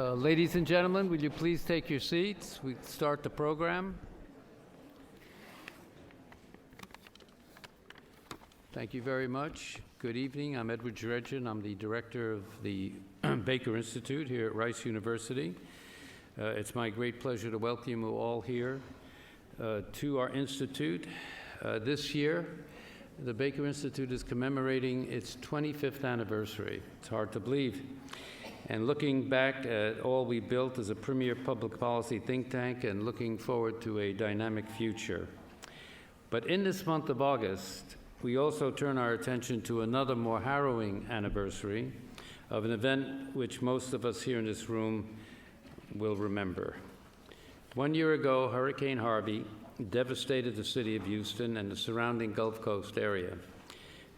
Ladies and gentlemen, will you please take your seats? We start the program. Thank you very much. Good evening. I'm Edward Jeredjian. I'm the director of the Baker Institute here at Rice University. It's my great pleasure to welcome you all here to our institute. This year, the Baker Institute is commemorating its 25th anniversary. It's hard to believe. And looking back at all we built as a premier public policy think tank and looking forward to a dynamic future. But in this month of August, we also turn our attention to another more harrowing anniversary of an event which most of us here in this room will remember. 1 year ago, Hurricane Harvey devastated the city of Houston and the surrounding Gulf Coast area,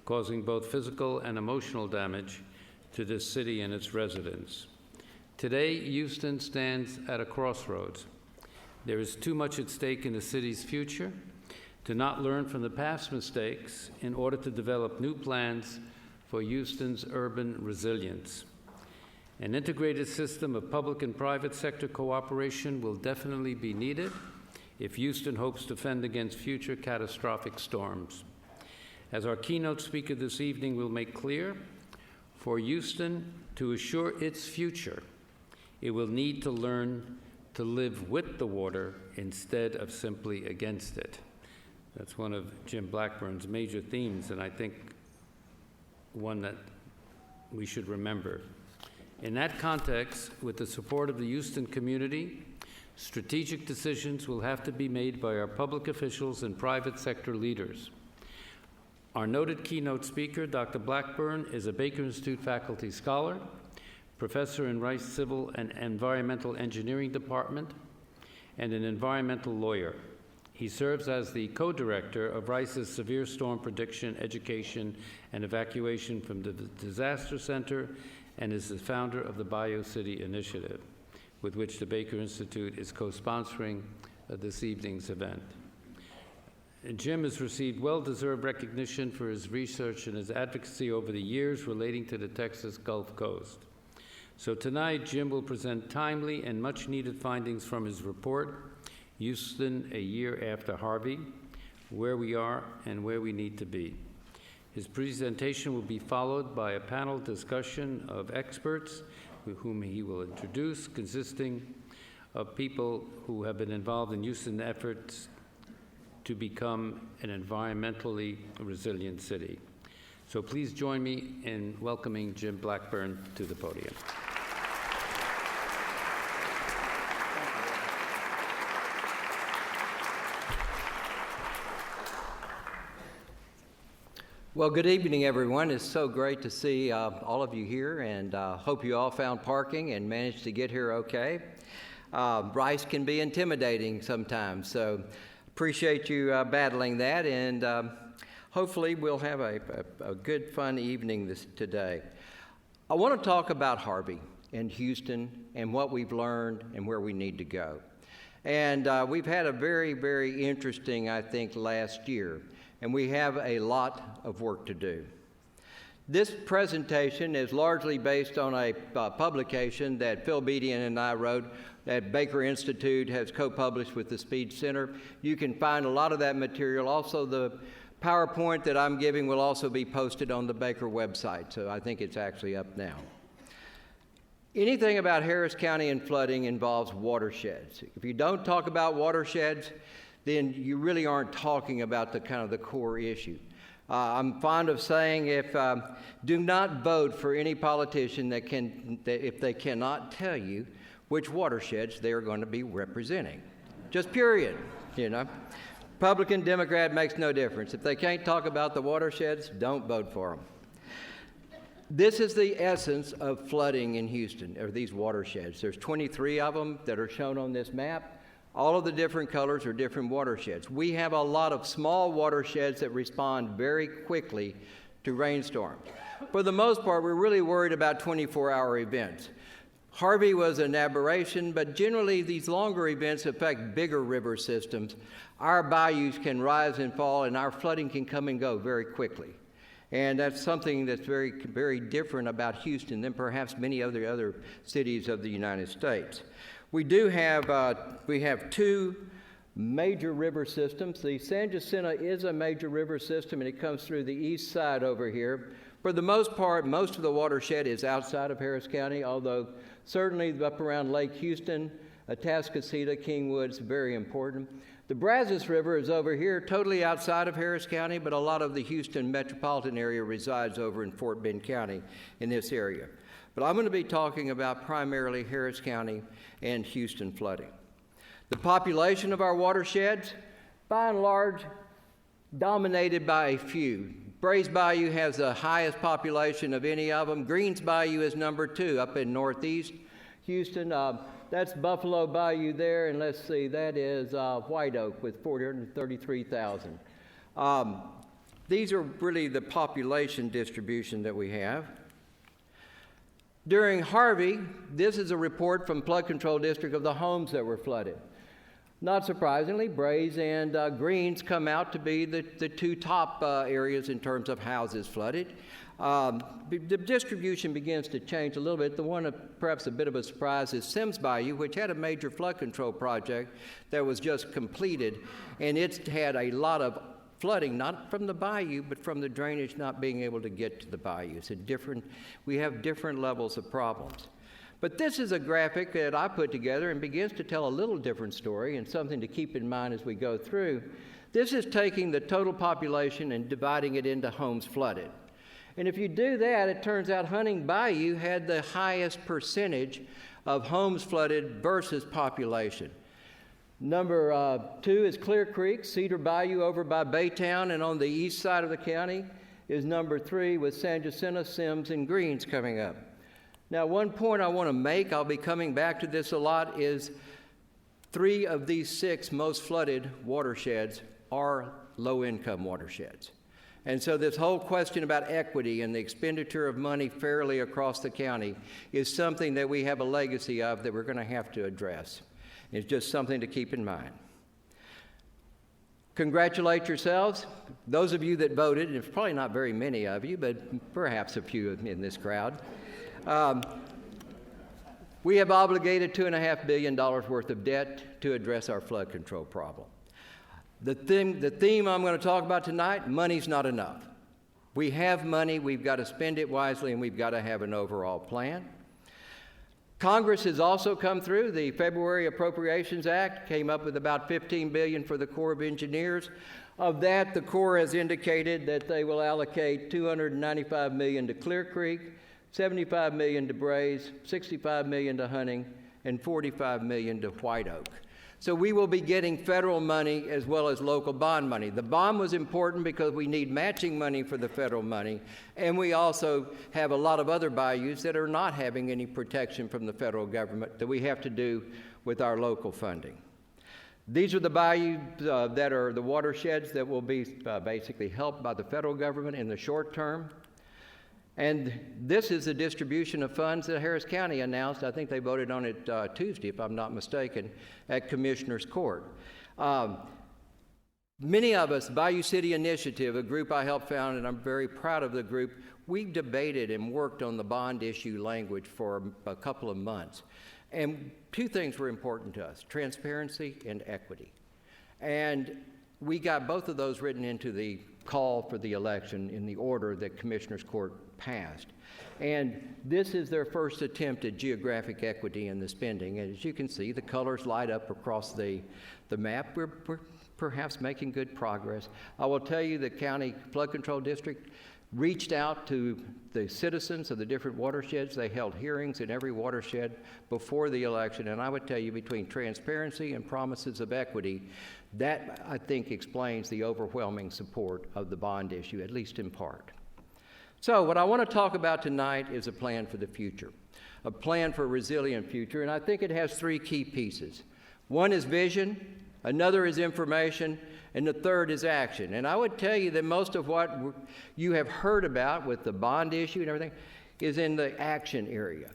causing both physical and emotional damage to this city and its residents. Today, Houston stands at a crossroads. There is too much at stake in the city's future to not learn from the past mistakes in order to develop new plans for Houston's urban resilience. An integrated system of public and private sector cooperation will definitely be needed if Houston hopes to fend against future catastrophic storms. As our keynote speaker this evening will make clear, for Houston to assure its future, it will need to learn to live with the water instead of simply against it. That's one of Jim Blackburn's major themes, and I think one that we should remember. In that context, with the support of the Houston community, strategic decisions will have to be made by our public officials and private sector leaders. Our noted keynote speaker, Dr. Blackburn, is a Baker Institute faculty scholar, professor in Rice Civil and Environmental Engineering Department, and an environmental lawyer. He serves as the co-director of Rice's Severe Storm Prediction, Education, and Evacuation from the Disaster Center, and is the founder of the BioCity Initiative, with which the Baker Institute is co-sponsoring this evening's event. Jim has received well-deserved recognition for his research and his advocacy over the years relating to the Texas Gulf Coast. So tonight, Jim will present timely and much-needed findings from his report, Houston, a Year After Harvey, Where We Are and Where We Need to Be. His presentation will be followed by a panel discussion of experts whom he will introduce, consisting of people who have been involved in Houston efforts to become an environmentally resilient city. So please join me in welcoming Jim Blackburn to the podium. Well, good evening, everyone. It's so great to see all of you here, and hope you all found parking and managed to get here okay. Rice can be intimidating sometimes, so appreciate you battling that, and hopefully we'll have a good, fun evening today. I want to talk about Harvey and Houston and what we've learned and where we need to go. And we've had a very, very interesting, I think, last year, and we have a lot of work to do. This presentation is largely based on a publication that Phil Bedian and I wrote that Baker Institute has co-published with the Speed Center. You can find a lot of that material. Also, the PowerPoint that I'm giving will also be posted on the Baker website, so I think it's actually up now. Anything about Harris County and flooding involves watersheds. If you don't talk about watersheds, then you really aren't talking about the core issue. I'm fond of saying, do not vote for any politician if they cannot tell you which watersheds they are going to be representing. Just period, Republican, Democrat makes no difference. If they can't talk about the watersheds, don't vote for them. This is the essence of flooding in Houston, or these watersheds. There's 23 of them that are shown on this map. All of the different colors are different watersheds. We have a lot of small watersheds that respond very quickly to rainstorms. For the most part, we're really worried about 24-hour events. Harvey was an aberration, but generally these longer events affect bigger river systems. Our bayous can rise and fall, and our flooding can come and go very quickly. And that's something that's very, very different about Houston than perhaps many other cities of the United States. We have two major river systems. The San Jacinto is a major river system, and it comes through the east side over here. For the most part, most of the watershed is outside of Harris County, although certainly up around Lake Houston, Atascocita, Kingwood is very important. The Brazos River is over here, totally outside of Harris County, but a lot of the Houston metropolitan area resides over in Fort Bend County in this area. But I'm going to be talking about primarily Harris County and Houston flooding. The population of our watersheds, by and large, dominated by a few. Brays Bayou has the highest population of any of them. Greens Bayou is number 2 up in northeast Houston. That's Buffalo Bayou there, and let's see, that is White Oak with 433,000. These are really the population distribution that we have. During Harvey, this is a report from Flood Control District of the homes that were flooded. Not surprisingly, Brays and Greens come out to be the two top areas in terms of houses flooded. The distribution begins to change a little bit. The one perhaps a bit of a surprise is Sims Bayou, which had a major flood control project that was just completed, and it's had a lot of flooding, not from the bayou, but from the drainage not being able to get to the bayou. We have different levels of problems. But this is a graphic that I put together and begins to tell a little different story and something to keep in mind as we go through. This is taking the total population and dividing it into homes flooded. And if you do that, it turns out Hunting Bayou had the highest percentage of homes flooded versus population. Number 2 is Clear Creek, Cedar Bayou over by Baytown, and on the east side of the county is number 3 with San Jacinto, Sims, and Greens coming up. Now, one point I want to make, I'll be coming back to this a lot, is 3 of these 6 most flooded watersheds are low-income watersheds. And so this whole question about equity and the expenditure of money fairly across the county is something that we have a legacy of that we're going to have to address. It's just something to keep in mind. Congratulate yourselves. Those of you that voted, and it's probably not very many of you, but perhaps a few in this crowd. We have obligated $2.5 billion worth of debt to address our flood control problem. The theme I'm going to talk about tonight, money's not enough. We have money, we've got to spend it wisely, and we've got to have an overall plan. Congress has also come through. The February Appropriations Act came up with about $15 billion for the Corps of Engineers. Of that, the Corps has indicated that they will allocate $295 million to Clear Creek, $75 million to Brays, $65 million to Hunting, and $45 million to White Oak. So we will be getting federal money as well as local bond money. The bond was important because we need matching money for the federal money, and we also have a lot of other bayous that are not having any protection from the federal government that we have to do with our local funding. These are the bayous that are the watersheds that will be basically helped by the federal government in the short term. And this is the distribution of funds that Harris County announced. I think they voted on it Tuesday, if I'm not mistaken, at Commissioner's Court. Many of us, Bayou City Initiative, a group I helped found, and I'm very proud of the group, we've debated and worked on the bond issue language for a couple of months. And 2 things were important to us, transparency and equity. And we got both of those written into the call for the election in the order that Commissioner's Court passed. And this is their first attempt at geographic equity in the spending. And as you can see, the colors light up across the map. We're perhaps making good progress. I will tell you the County Flood Control District reached out to the citizens of the different watersheds. They held hearings in every watershed before the election. And I would tell you, between transparency and promises of equity, that, I think, explains the overwhelming support of the bond issue, at least in part. So what I want to talk about tonight is a plan for the future, a plan for a resilient future, and I think it has 3 key pieces. One is vision, another is information, and the third is action. And I would tell you that most of what you have heard about with the bond issue and everything is in the action area.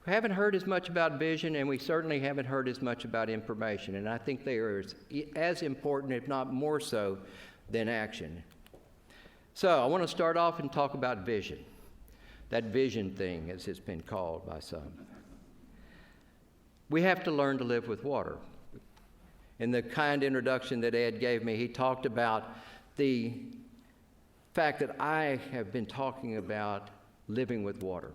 We haven't heard as much about vision, and we certainly haven't heard as much about information. And I think they are as important, if not more so, than action. So I want to start off and talk about vision. That vision thing, as it's been called by some. We have to learn to live with water. In the kind introduction that Ed gave me, he talked about the fact that I have been talking about living with water.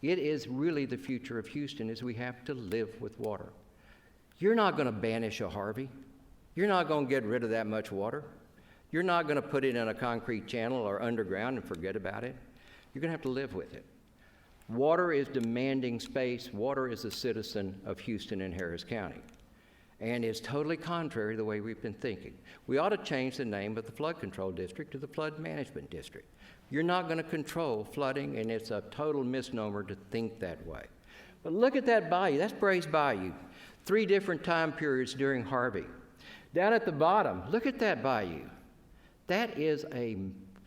It is really the future of Houston, is we have to live with water. You're not going to banish a Harvey. You're not going to get rid of that much water. You're not going to put it in a concrete channel or underground and forget about it. You're going to have to live with it. Water is demanding space. Water is a citizen of Houston and Harris County. And it's totally contrary to the way we've been thinking. We ought to change the name of the flood control district to the flood management district. You're not going to control flooding, and it's a total misnomer to think that way. But look at that bayou. That's Brays Bayou. 3 different time periods during Harvey. Down at the bottom, look at that bayou. That is a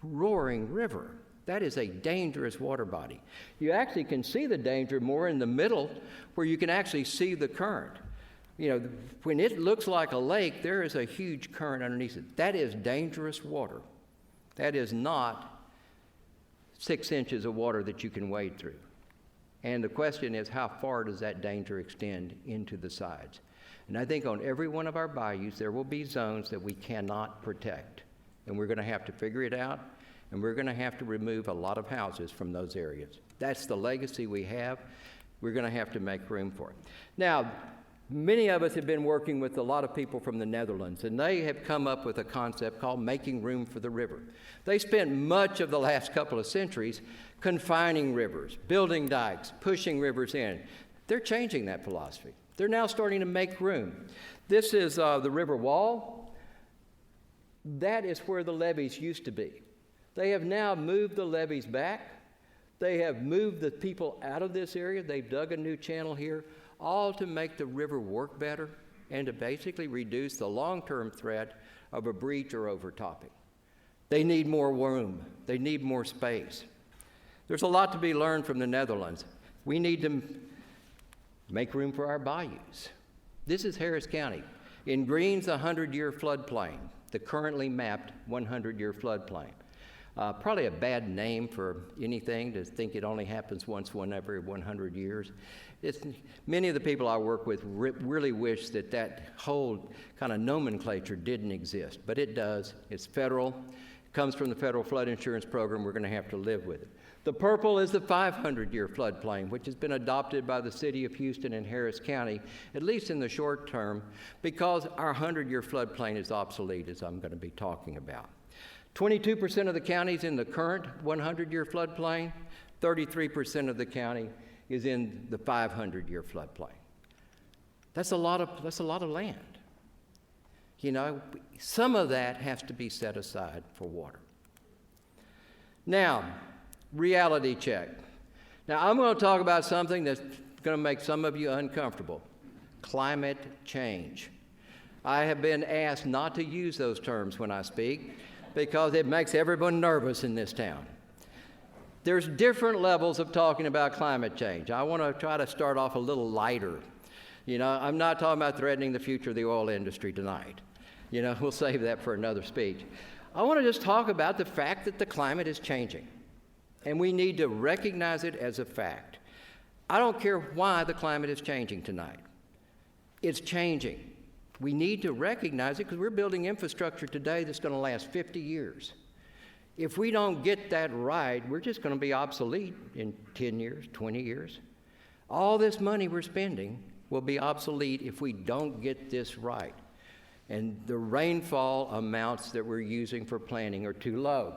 roaring river. That is a dangerous water body. You actually can see the danger more in the middle, where you can actually see the current. You know, when it looks like a lake, there is a huge current underneath it. That is dangerous water. That is not 6 inches of water that you can wade through. And the question is, how far does that danger extend into the sides? And I think on every one of our bayous, there will be zones that we cannot protect. And we're going to have to figure it out, and we're going to have to remove a lot of houses from those areas. That's the legacy we have. We're going to have to make room for it. Now, many of us have been working with a lot of people from the Netherlands, and they have come up with a concept called making room for the river. They spent much of the last couple of centuries confining rivers, building dikes, pushing rivers in. They're changing that philosophy. They're now starting to make room. This is the river wall. That is where the levees used to be. They have now moved the levees back. They have moved the people out of this area. They've dug a new channel here, all to make the river work better and to basically reduce the long-term threat of a breach or overtopping. They need more room. They need more space. There's a lot to be learned from the Netherlands. We need to make room for our bayous. This is Harris County. In green's the 100-year floodplain, the currently mapped 100-year floodplain. Probably a bad name for anything, to think it only happens once every 100 years. Many of the people I work with really wish that that whole kind of nomenclature didn't exist, but it does. It's federal. It comes from the federal flood insurance program. We're going to have to live with it. The purple is the 500-year floodplain, which has been adopted by the city of Houston and Harris County, at least in the short term, because our 100-year floodplain is obsolete, as I'm going to be talking about. 22% of the counties in the current 100-year floodplain, 33% of the county is in the 500-year floodplain. That's a lot of land. You know, some of that has to be set aside for water. Now, reality check. Now, I'm going to talk about something that's going to make some of you uncomfortable: climate change. I have been asked not to use those terms when I speak, because it makes everyone nervous in this town. There's different levels of talking about climate change. I want to try to start off a little lighter. You know, I'm not talking about threatening the future of the oil industry tonight. You know, we'll save that for another speech. I want to just talk about the fact that the climate is changing, and we need to recognize it as a fact. I don't care why the climate is changing tonight. It's changing. We need to recognize it because we're building infrastructure today that's going to last 50 years. If we don't get that right, we're just going to be obsolete in 10 years, 20 years. All this money we're spending will be obsolete if we don't get this right. And the rainfall amounts that we're using for planting are too low.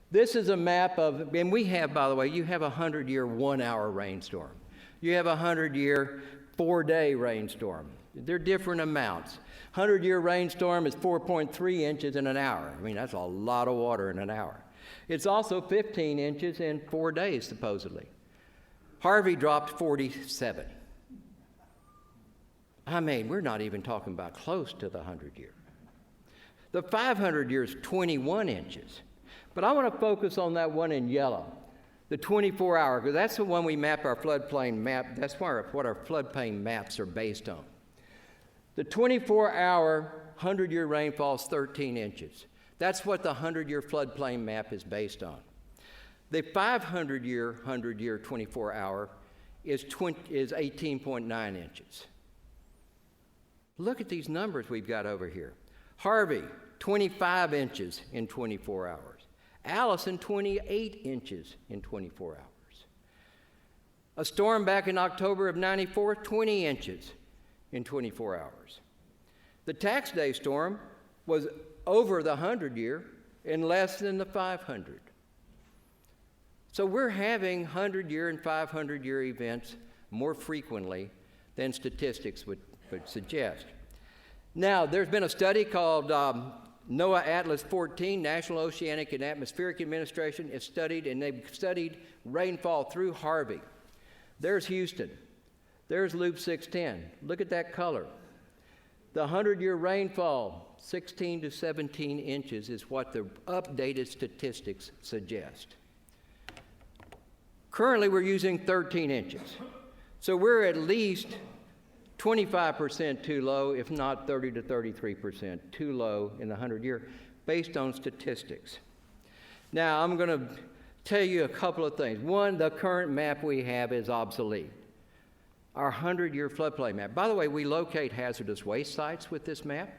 This is a map of, and we have, by the way, you have a 100-year 1-hour rainstorm. You have a 100-year 4-day rainstorm. They're different amounts. 100-year rainstorm is 4.3 inches in an hour. I mean, that's a lot of water in an hour. It's also 15 inches in 4 days, supposedly. Harvey dropped 47. I mean, we're not even talking about close to the 100-year. The 500-year is 21 inches. But I want to focus on that one in yellow, the 24-hour, because that's the one we map our floodplain map. That's what our floodplain maps are based on. The 24-hour 100-year rainfall is 13 inches. That's what the 100-year floodplain map is based on. The 500-year, 100-year, 24-hour is 18.9 inches. Look at these numbers we've got over here. Harvey, 25 inches in 24 hours. Allison, 28 inches in 24 hours. A storm back in October of '94, 20 inches in 24 hours. The tax day storm was over the 100-year in less than the 500. So we're having 100-year and 500-year events more frequently than statistics would suggest. Now, there's been a study called NOAA Atlas 14, National Oceanic and Atmospheric Administration. It's studied, and they've studied rainfall through Harvey. There's Houston. There's Loop 610. Look at that color. The 100-year rainfall, 16 to 17 inches, is what the updated statistics suggest. Currently, we're using 13 inches. So we're at least 25% too low, if not 30 to 33% too low in the 100-year, based on statistics. Now, I'm going to tell you a couple of things. One, the current map we have is obsolete. Our 100-year floodplain map. By the way, we locate hazardous waste sites with this map.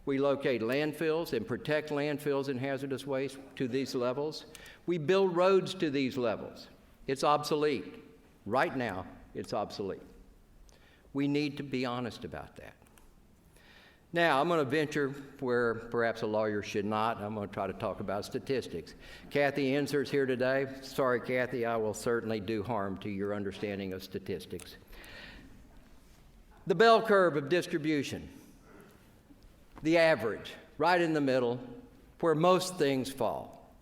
We locate landfills and protect landfills and hazardous waste to these levels. We build roads to these levels. It's obsolete. Right now, it's obsolete. We need to be honest about that. Now, I'm going to venture where perhaps a lawyer should not. I'm going to try to talk about statistics. Kathy Enser's here today. Sorry, Kathy, I will certainly do harm to your understanding of statistics. The bell curve of distribution, the average, right in the middle, where most things fall.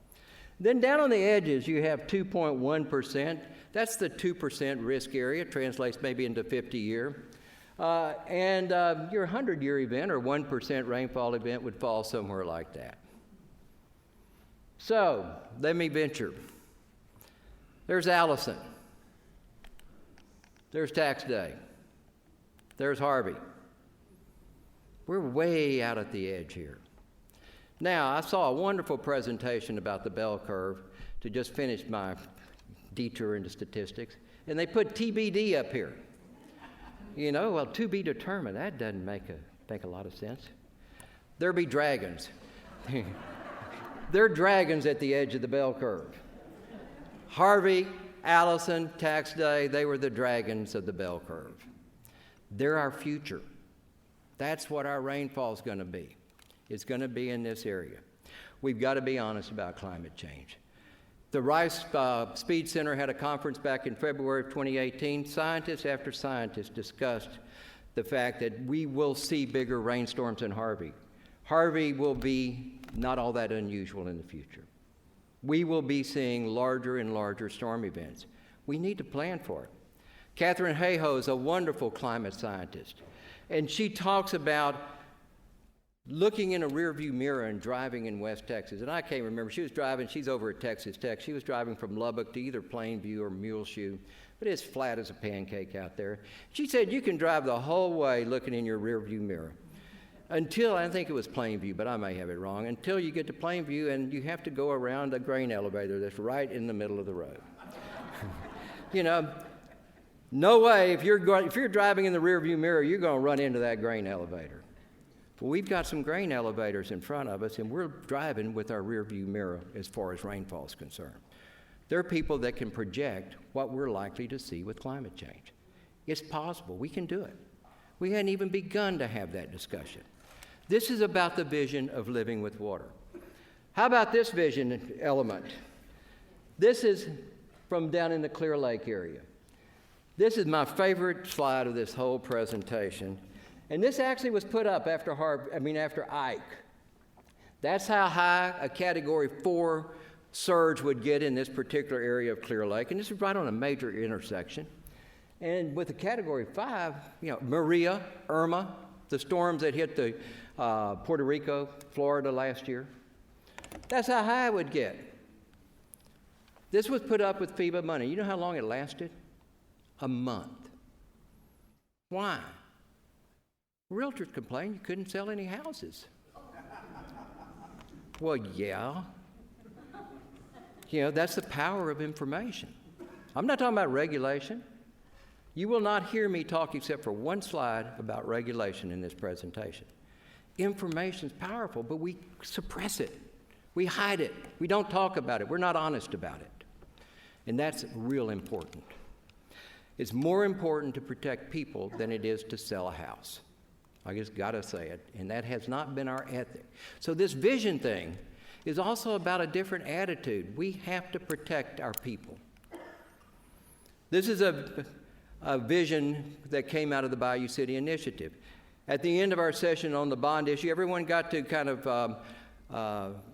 Then down on the edges, you have 2.1%. That's the 2% risk area, translates maybe into 50-year. And your 100-year event or 1% rainfall event would fall somewhere like that. So, let me venture. There's Allison. There's tax day. There's Harvey. We're way out at the edge here. Now, I saw a wonderful presentation about the bell curve to just finish my detour into statistics, and they put TBD up here. You know, well, to be determined, that doesn't make a lot of sense. There be dragons. There are dragons at the edge of the bell curve. Harvey, Allison, tax day, they were the dragons of the bell curve. They're our future. That's what our rainfall is going to be. It's going to be in this area. We've got to be honest about climate change. The Rice Speed Center had a conference back in February of 2018. Scientists after scientists discussed the fact that we will see bigger rainstorms than Harvey. Harvey will be not all that unusual in the future. We will be seeing larger and larger storm events. We need to plan for it. Katharine Hayhoe is a wonderful climate scientist, and she talks about looking in a rearview mirror and driving in West Texas. And I can't remember. She was driving. She's over at Texas Tech. She was driving from Lubbock to either Plainview or Muleshoe, but it's flat as a pancake out there. She said you can drive the whole way looking in your rearview mirror until, I think it was Plainview, but I may have it wrong, until you get to Plainview and you have to go around a grain elevator that's right in the middle of the road. You know, no way, if you're driving in the rearview mirror, you're going to run into that grain elevator. Well, we've got some grain elevators in front of us, and we're driving with our rearview mirror as far as rainfall is concerned. There are people that can project what we're likely to see with climate change. It's possible. We can do it. We hadn't even begun to have that discussion. This is about the vision of living with water. How about this vision element? This is from down in the Clear Lake area. This is my favorite slide of this whole presentation. And this actually was put up after Ike. That's how high a Category 4 surge would get in this particular area of Clear Lake. And this is right on a major intersection. And with a Category 5, you know, Maria, Irma, the storms that hit the Puerto Rico, Florida last year, that's how high it would get. This was put up with FEMA money. You know how long it lasted? A month. Why? Realtors complained you couldn't sell any houses. Well, yeah. That's the power of information. I'm not talking about regulation. You will not hear me talk except for one slide about regulation in this presentation. Information is powerful, but we suppress it. We hide it. We don't talk about it. We're not honest about it. And that's real important. It's more important to protect people than it is to sell a house. I just got to say it. And that has not been our ethic. So this vision thing is also about a different attitude. We have to protect our people. This is a vision that came out of the Bayou City Initiative. At the end of our session on the bond issue, everyone got to kind of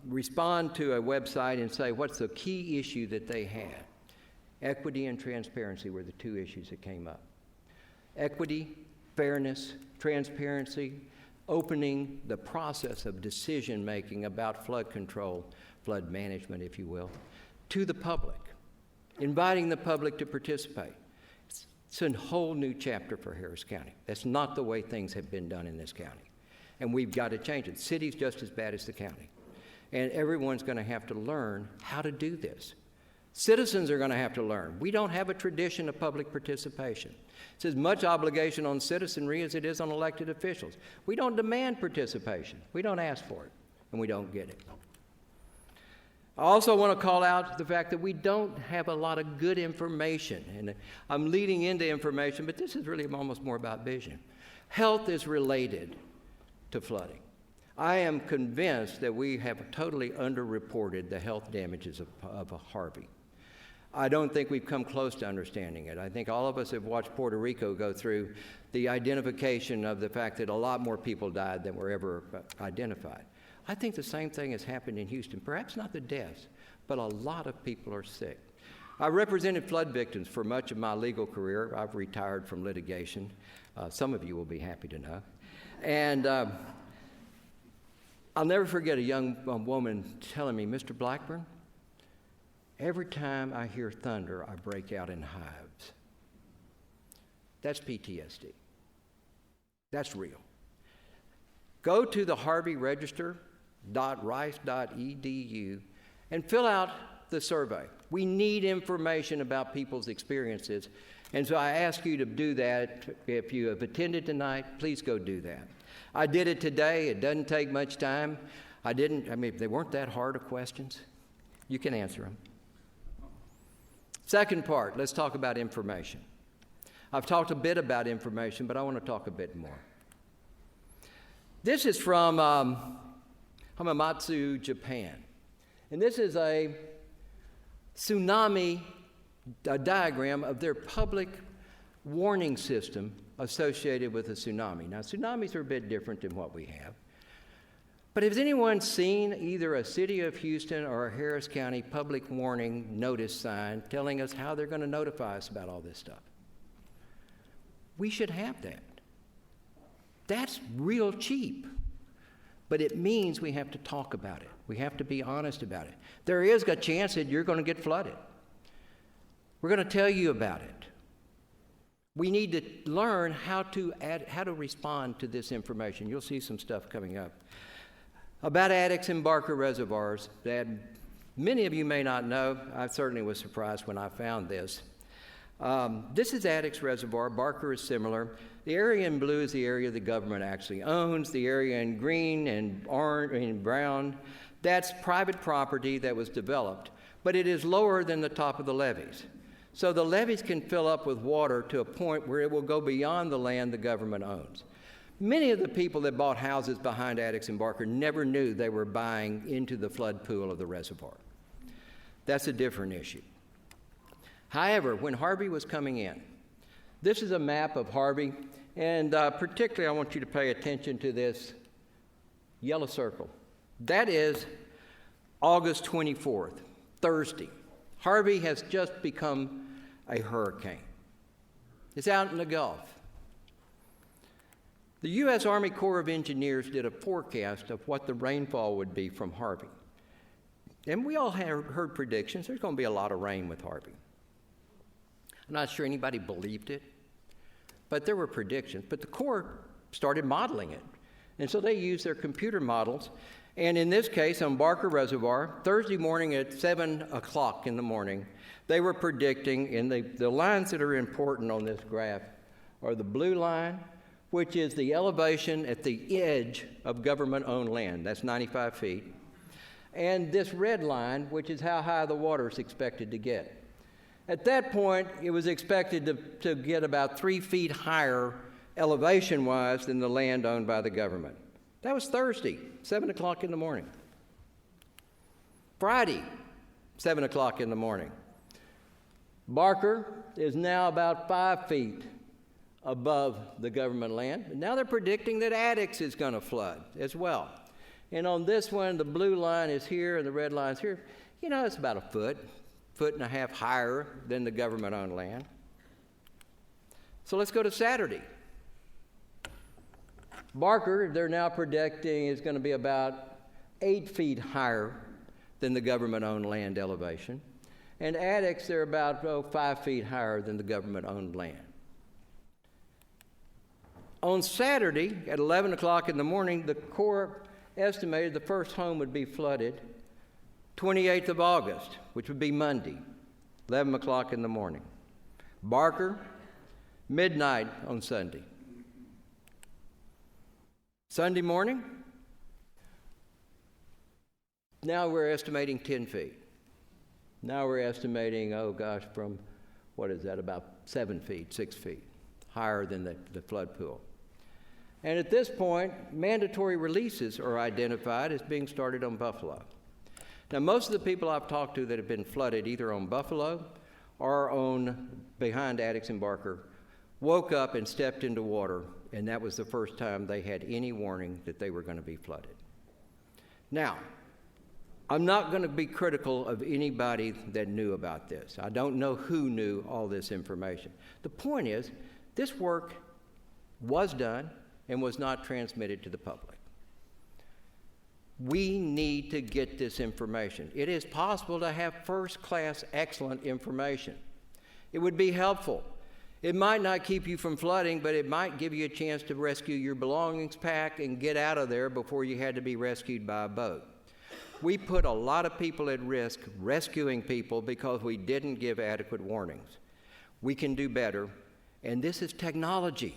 respond to a website and say what's the key issue that they had. Equity and transparency were the two issues that came up. Equity, fairness, transparency, opening the process of decision-making about flood control, flood management, if you will, to the public, inviting the public to participate. It's a whole new chapter for Harris County. That's not the way things have been done in this county. And we've got to change it. The city's just as bad as the county. And everyone's going to have to learn how to do this. Citizens are going to have to learn. We don't have a tradition of public participation. It's as much obligation on citizenry as it is on elected officials. We don't demand participation. We don't ask for it, and we don't get it. I also want to call out the fact that we don't have a lot of good information. And I'm leading into information, but this is really almost more about vision. Health is related to flooding. I am convinced that we have totally underreported the health damages of Harvey. I don't think we've come close to understanding it. I think all of us have watched Puerto Rico go through the identification of the fact that a lot more people died than were ever identified. I think the same thing has happened in Houston. Perhaps not the deaths, but a lot of people are sick. I represented flood victims for much of my legal career. I've retired from litigation. Some of you will be happy to know. And I'll never forget a young woman telling me, Mr. Blackburn, every time I hear thunder, I break out in hives. That's PTSD. That's real. Go to the harveyregister.rice.edu and fill out the survey. We need information about people's experiences. And so I ask you to do that. If you have attended tonight, please go do that. I did it today. It doesn't take much time. They weren't that hard of questions. You can answer them. Second part, let's talk about information. I've talked a bit about information, but I want to talk a bit more. This is from Hamamatsu, Japan. And this is a tsunami diagram of their public warning system associated with a tsunami. Now, tsunamis are a bit different than what we have. But has anyone seen either a City of Houston or a Harris County public warning notice sign telling us how they're going to notify us about all this stuff? We should have that. That's real cheap. But it means we have to talk about it. We have to be honest about it. There is a chance that you're going to get flooded. We're going to tell you about it. We need to learn how to respond to this information. You'll see some stuff coming up about Addicks and Barker reservoirs that many of you may not know. I certainly was surprised when I found this. This is Addicks Reservoir. Barker is similar. The area in blue is the area the government actually owns. The area in green and orange and brown, that's private property that was developed, but it is lower than the top of the levees. So the levees can fill up with water to a point where it will go beyond the land the government owns. Many of the people that bought houses behind Addicks and Barker never knew they were buying into the flood pool of the reservoir. That's a different issue. However, when Harvey was coming in, this is a map of Harvey, and particularly I want you to pay attention to this yellow circle. That is August 24th, Thursday. Harvey has just become a hurricane. It's out in the Gulf. The U.S. Army Corps of Engineers did a forecast of what the rainfall would be from Harvey. And we all heard predictions. There's going to be a lot of rain with Harvey. I'm not sure anybody believed it, but there were predictions. But the Corps started modeling it. And so they used their computer models, And in this case, on Barker Reservoir, Thursday morning at 7 o'clock in the morning, they were predicting, and the lines that are important on this graph are the blue line, which is the elevation at the edge of government-owned land. That's 95 feet. And this red line, which is how high the water is expected to get. At that point, it was expected to get about 3 feet higher elevation-wise than the land owned by the government. That was Thursday, 7 o'clock in the morning. Friday, 7 o'clock in the morning. Barker is now about 5 feet above the government land. And now they're predicting that Addicks is going to flood as well. And on this one, the blue line is here and the red line is here. You know, it's about a foot and a half higher than the government-owned land. So let's go to Saturday. Barker, they're now predicting, is going to be about 8 feet higher than the government-owned land elevation. And Addicks, they're about 5 feet higher than the government-owned land. On Saturday, at 11 o'clock in the morning, the Corps estimated the first home would be flooded 28th of August, which would be Monday, 11 o'clock in the morning. Barker, midnight on Sunday. Sunday morning, now we're estimating 10 feet. Now we're estimating, from, about 7 feet, 6 feet, higher than the flood pool. And at this point, mandatory releases are identified as being started on Buffalo. Now, most of the people I've talked to that have been flooded either on Buffalo or behind Addicks and Barker woke up and stepped into water, and that was the first time they had any warning that they were going to be flooded. Now, I'm not going to be critical of anybody that knew about this. I don't know who knew all this information. The point is, this work was done and was not transmitted to the public. We need to get this information. It is possible to have first-class, excellent information. It would be helpful. It might not keep you from flooding, but it might give you a chance to rescue your belongings, pack, and get out of there before you had to be rescued by a boat. We put a lot of people at risk rescuing people because we didn't give adequate warnings. We can do better, and this is technology.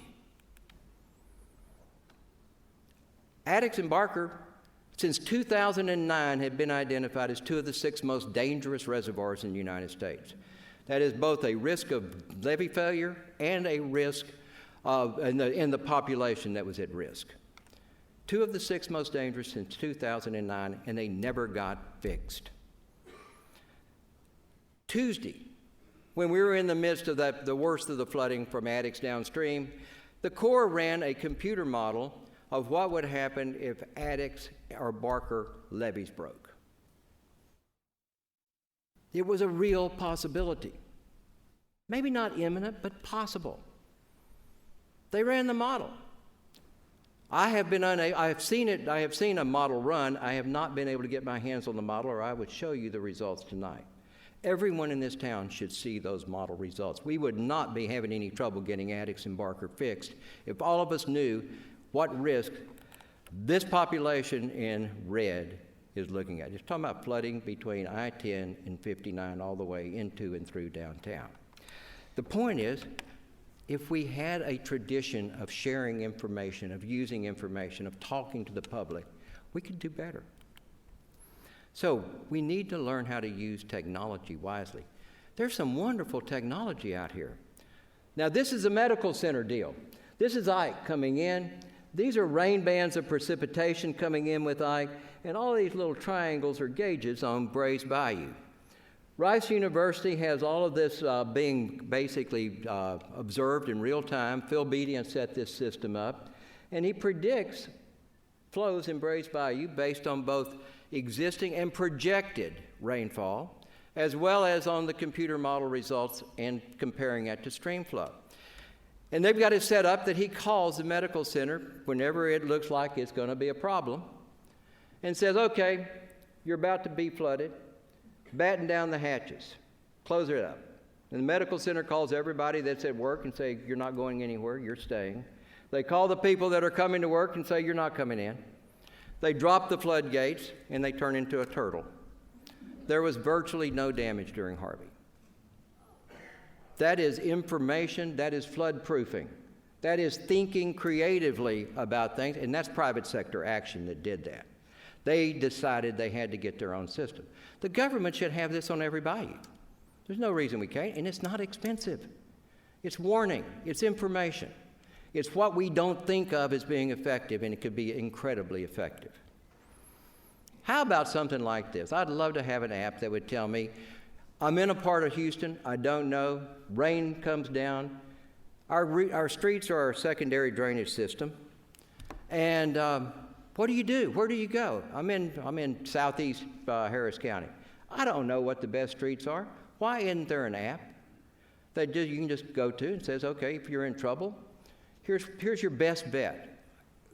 Addicks and Barker, since 2009, have been identified as 2 of the 6 most dangerous reservoirs in the United States. That is both a risk of levee failure and a risk in the population that was at risk. 2 of the 6 most dangerous since 2009, and they never got fixed. Tuesday, when we were in the midst of the worst of the flooding from Addicks downstream, the Corps ran a computer model of what would happen if Addicks or Barker levees broke. It was a real possibility. Maybe not imminent, but possible. They ran the model. I have seen a model run. I have not been able to get my hands on the model, or I would show you the results tonight. Everyone in this town should see those model results. We would not be having any trouble getting Addicks and Barker fixed if all of us knew what risk this population in red is looking at. It's talking about flooding between I-10 and 59 all the way into and through downtown. The point is, if we had a tradition of sharing information, of using information, of talking to the public, we could do better. So we need to learn how to use technology wisely. There's some wonderful technology out here. Now, this is a medical center deal. This is Ike coming in. These are rain bands of precipitation coming in with Ike, and all these little triangles are gauges on Brays Bayou. Rice University has all of this being basically observed in real time. Phil Beatty set this system up, and he predicts flows in Brays Bayou based on both existing and projected rainfall, as well as on the computer model results and comparing it to stream flow. And they've got it set up that he calls the medical center whenever it looks like it's going to be a problem and says, okay, you're about to be flooded, batten down the hatches, close it up. And the medical center calls everybody that's at work and say, you're not going anywhere, you're staying. They call the people that are coming to work and say, you're not coming in. They drop the floodgates and they turn into a turtle. There was virtually no damage during Harvey. That is information, that is flood proofing. That is thinking creatively about things, and that's private sector action that did that. They decided they had to get their own system. The government should have this on every bayou. There's no reason we can't, and it's not expensive. It's warning, it's information. It's what we don't think of as being effective, and it could be incredibly effective. How about something like this? I'd love to have an app that would tell me, I'm in a part of Houston, I don't know, rain comes down, our streets are our secondary drainage system, and what do you do? Where do you go? I'm in southeast Harris County. I don't know what the best streets are. Why isn't there an app that you can just go to and says, okay, if you're in trouble, here's your best bet.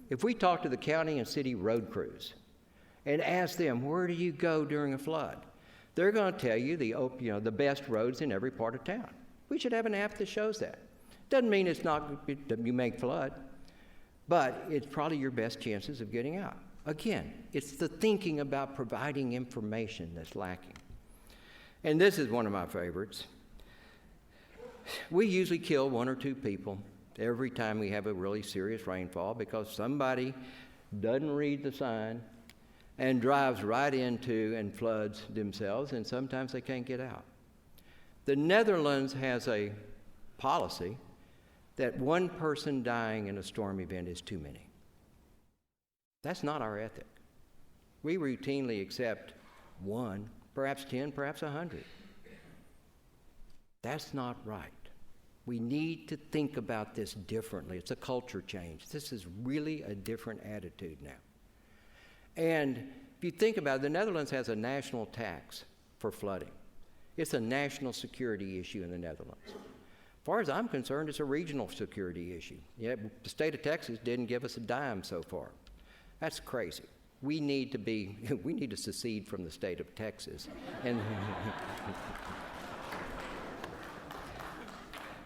If we talk to the county and city road crews and ask them, where do you go during a flood? They're going to tell you the best roads in every part of town. We should have an app that shows that. Doesn't mean you make flood, but it's probably your best chances of getting out. Again, it's the thinking about providing information that's lacking. And this is one of my favorites. We usually kill 1 or 2 people every time we have a really serious rainfall because somebody doesn't read the sign and drives right into and floods themselves, and sometimes they can't get out. The Netherlands has a policy that 1 person dying in a storm event is too many. That's not our ethic. We routinely accept 1, perhaps 10, perhaps 100. That's not right. We need to think about this differently. It's a culture change. This is really a different attitude now. And if you think about it, the Netherlands has a national tax for flooding. It's a national security issue in the Netherlands. As far as I'm concerned, it's a regional security issue. Yet the state of Texas didn't give us a dime so far. That's crazy. We need to secede from the state of Texas. And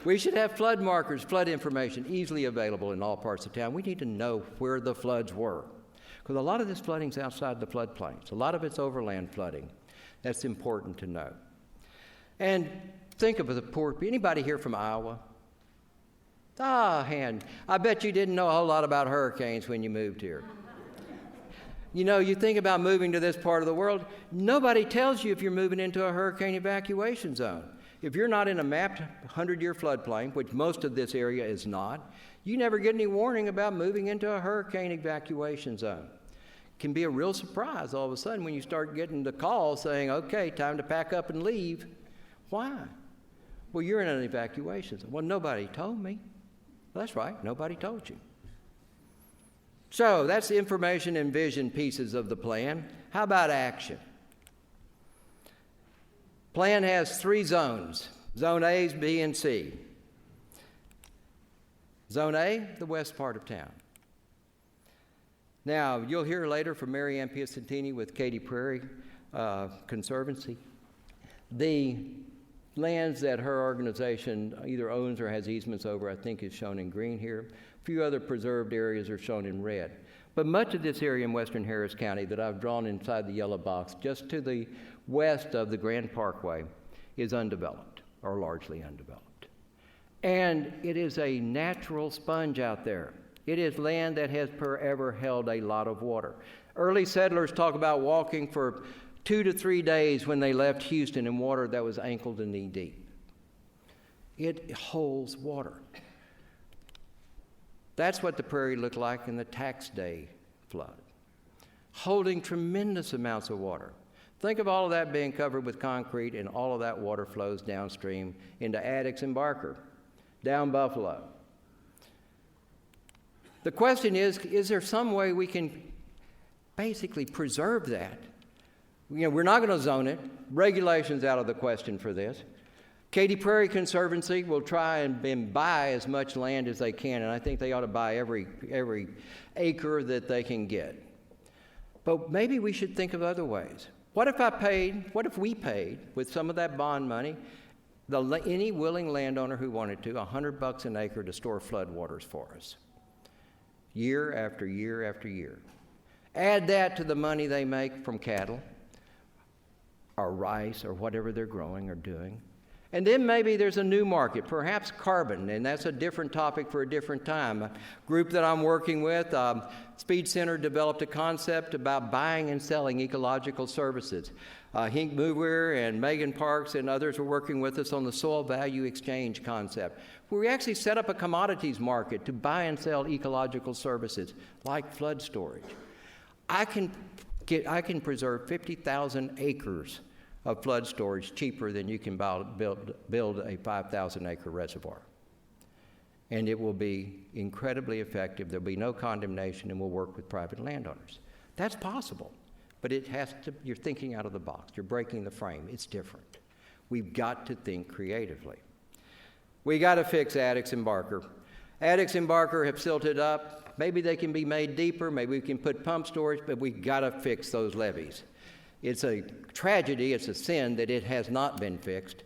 we should have flood markers, flood information easily available in all parts of town. We need to know where the floods were. Because a lot of this flooding is outside the floodplains. A lot of it's overland flooding. That's important to know. And think of the poor people. Anybody here from Iowa? Hand. I bet you didn't know a whole lot about hurricanes when you moved here. You know, you think about moving to this part of the world, nobody tells you if you're moving into a hurricane evacuation zone. If you're not in a mapped 100-year floodplain, which most of this area is not, you never get any warning about moving into a hurricane evacuation zone. It can be a real surprise all of a sudden when you start getting the call saying, okay, time to pack up and leave. Why? Well, you're in an evacuation zone. Well, nobody told me. Well, that's right, nobody told you. So that's the information and vision pieces of the plan. How about action? Plan has 3 zones, Zone A, B, and C. Zone A, the west part of town. Now, you'll hear later from Mary Ann Piacentini with Katy Prairie Conservancy. The lands that her organization either owns or has easements over, I think is shown in green here. A few other preserved areas are shown in red. But much of this area in western Harris County that I've drawn inside the yellow box, just to the west of the Grand Parkway, is undeveloped, or largely undeveloped. And it is a natural sponge out there. It is land that has forever held a lot of water. Early settlers talk about walking for 2 to 3 days when they left Houston in water that was ankle to knee deep. It holds water. That's what the prairie looked like in the tax day flood, holding tremendous amounts of water. Think of all of that being covered with concrete, and all of that water flows downstream into Addicks and Barker, down Buffalo. The question is there some way we can basically preserve that? You know, we're not going to zone it. Regulation's out of the question for this. Katy Prairie Conservancy will try and buy as much land as they can, and I think they ought to buy every acre that they can get. But maybe we should think of other ways. What if we paid with some of that bond money, any willing landowner who wanted to, $100 an acre to store floodwaters for us, year after year after year? Add that to the money they make from cattle or rice or whatever they're growing or doing. And then maybe there's a new market, perhaps carbon, and that's a different topic for a different time. A group that I'm working with, Speed Center, developed a concept about buying and selling ecological services. Hink Mover and Megan Parks and others are working with us on the soil value exchange concept, where we actually set up a commodities market to buy and sell ecological services like flood storage. I can preserve 50,000 acres of flood storage cheaper than you can build a 5,000-acre reservoir. And it will be incredibly effective. There'll be no condemnation, and we'll work with private landowners. That's possible, but it has to, you're thinking out of the box. You're breaking the frame. It's different. We've got to think creatively. We got to fix Addicks and Barker. Addicks and Barker have silted up. Maybe they can be made deeper. Maybe we can put pump storage, but we've got to fix those levees. It's a tragedy, it's a sin that it has not been fixed.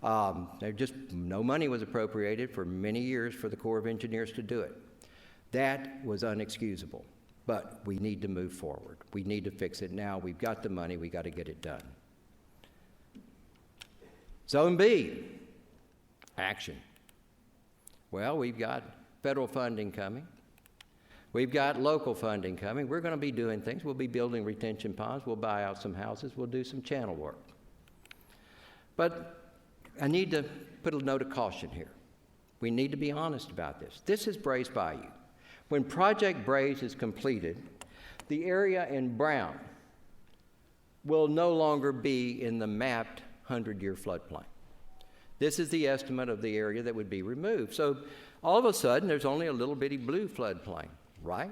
No money was appropriated for many years for the Corps of Engineers to do it. That was unexcusable, but we need to move forward. We need to fix it now. We've got the money, we've got to get it done. Zone B, action. Well, we've got federal funding coming. We've got local funding coming. We're going to be doing things. We'll be building retention ponds. We'll buy out some houses. We'll do some channel work. But I need to put a note of caution here. We need to be honest about this. This is Brays Bayou. When Project Brays is completed, the area in brown will no longer be in the mapped 100-year floodplain. This is the estimate of the area that would be removed. So all of a sudden, there's only a little bitty blue floodplain. Right?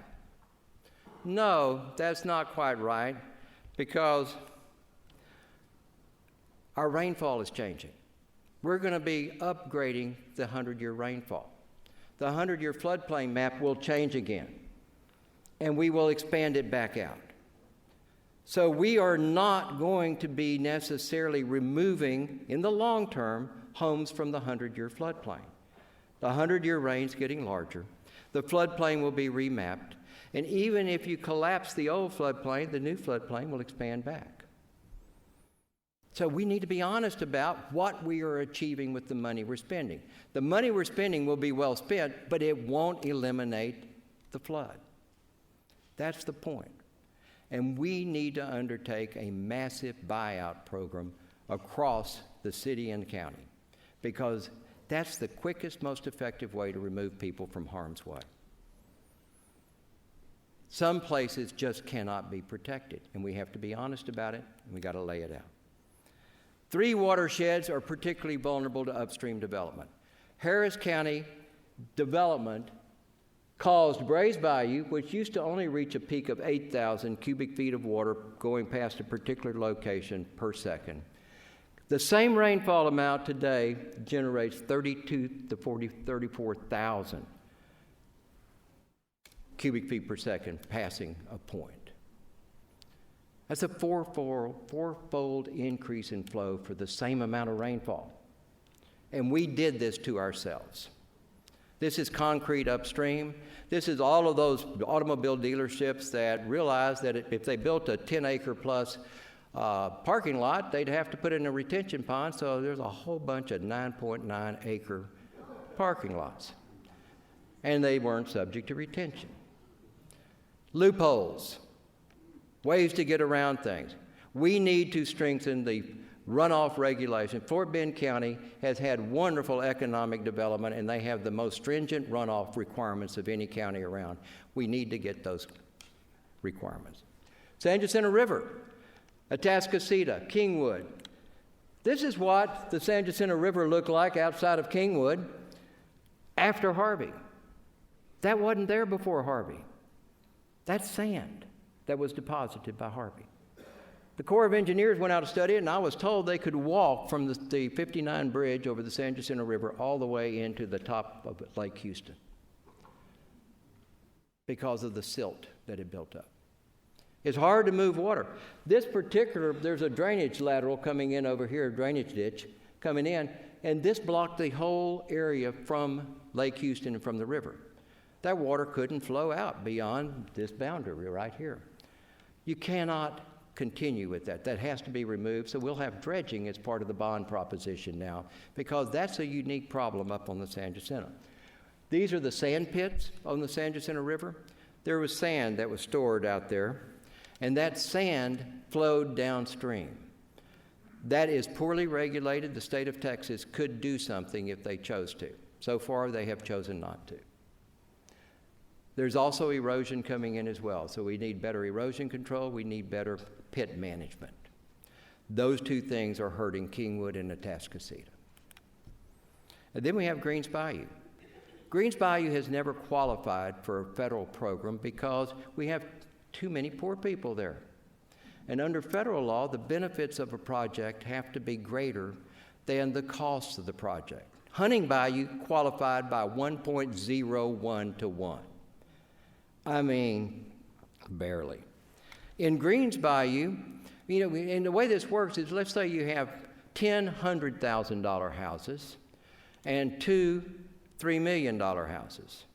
No, that's not quite right, because our rainfall is changing. We're going to be upgrading the 100-year rainfall. The 100-year floodplain map will change again, and we will expand it back out. So we are not going to be necessarily removing, in the long term, homes from the 100-year floodplain. The 100-year rain's getting larger. The floodplain will be remapped, and even if you collapse the old floodplain, the new floodplain will expand back. So we need to be honest about what we are achieving with the money we're spending. The money we're spending will be well spent, but it won't eliminate the flood. That's the point. And we need to undertake a massive buyout program across the city and county, because that's the quickest, most effective way to remove people from harm's way. Some places just cannot be protected, and we have to be honest about it, and we got to lay it out. 3 watersheds are particularly vulnerable to upstream development. Harris County development caused Brays Bayou, which used to only reach a peak of 8,000 cubic feet of water going past a particular location per second. The same rainfall amount today generates 34,000 cubic feet per second passing a point. That's a fourfold increase in flow for the same amount of rainfall. And we did this to ourselves. This is concrete upstream. This is all of those automobile dealerships that realized that if they built a 10-acre plus parking lot, they'd have to put in a retention pond, so there's a whole bunch of 9.9-acre parking lots. And they weren't subject to retention. Loopholes, ways to get around things. We need to strengthen the runoff regulation. Fort Bend County has had wonderful economic development, and they have the most stringent runoff requirements of any county around. We need to get those requirements. San Jacinto River, Atascocita, Kingwood. This is what the San Jacinto River looked like outside of Kingwood after Harvey. That wasn't there before Harvey. That's sand that was deposited by Harvey. The Corps of Engineers went out to study it, and I was told they could walk from the 59 bridge over the San Jacinto River all the way into the top of Lake Houston because of the silt that had built up. It's hard to move water. There's a drainage lateral coming in over here, a drainage ditch coming in, and this blocked the whole area from Lake Houston and from the river. That water couldn't flow out beyond this boundary right here. You cannot continue with that. That has to be removed, so we'll have dredging as part of the bond proposition now, because that's a unique problem up on the San Jacinto. These are the sand pits on the San Jacinto River. There was sand that was stored out there, and that sand flowed downstream. That is poorly regulated. The state of Texas could do something if they chose to. So far, they have chosen not to. There's also erosion coming in as well, so we need better erosion control, we need better pit management. Those two things are hurting Kingwood and Atascocita. And then we have Greens Bayou. Greens Bayou has never qualified for a federal program because we have too many poor people there. And under federal law, the benefits of a project have to be greater than the costs of the project. Hunting Bayou qualified by 1.01 to 1. I mean, barely. In Greens Bayou, and the way this works is, let's say you have 10 $100,000 houses and 2 $3 million houses.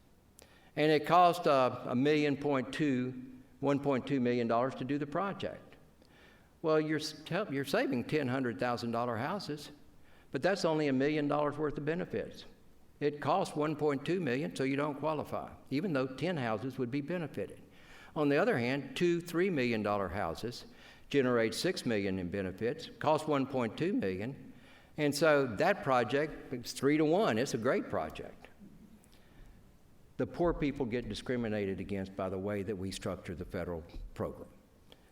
And it cost $1.2 million to do the project. Well, you're saving 10 $100,000 houses, but that's only $1 million worth of benefits. It costs $1.2 million, so you don't qualify, even though 10 houses would be benefited. On the other hand, 2 $3 million houses generate $6 million in benefits, cost $1.2 million, and so that project is 3 to 1. It's a great project. The poor people get discriminated against by the way that we structure the federal program.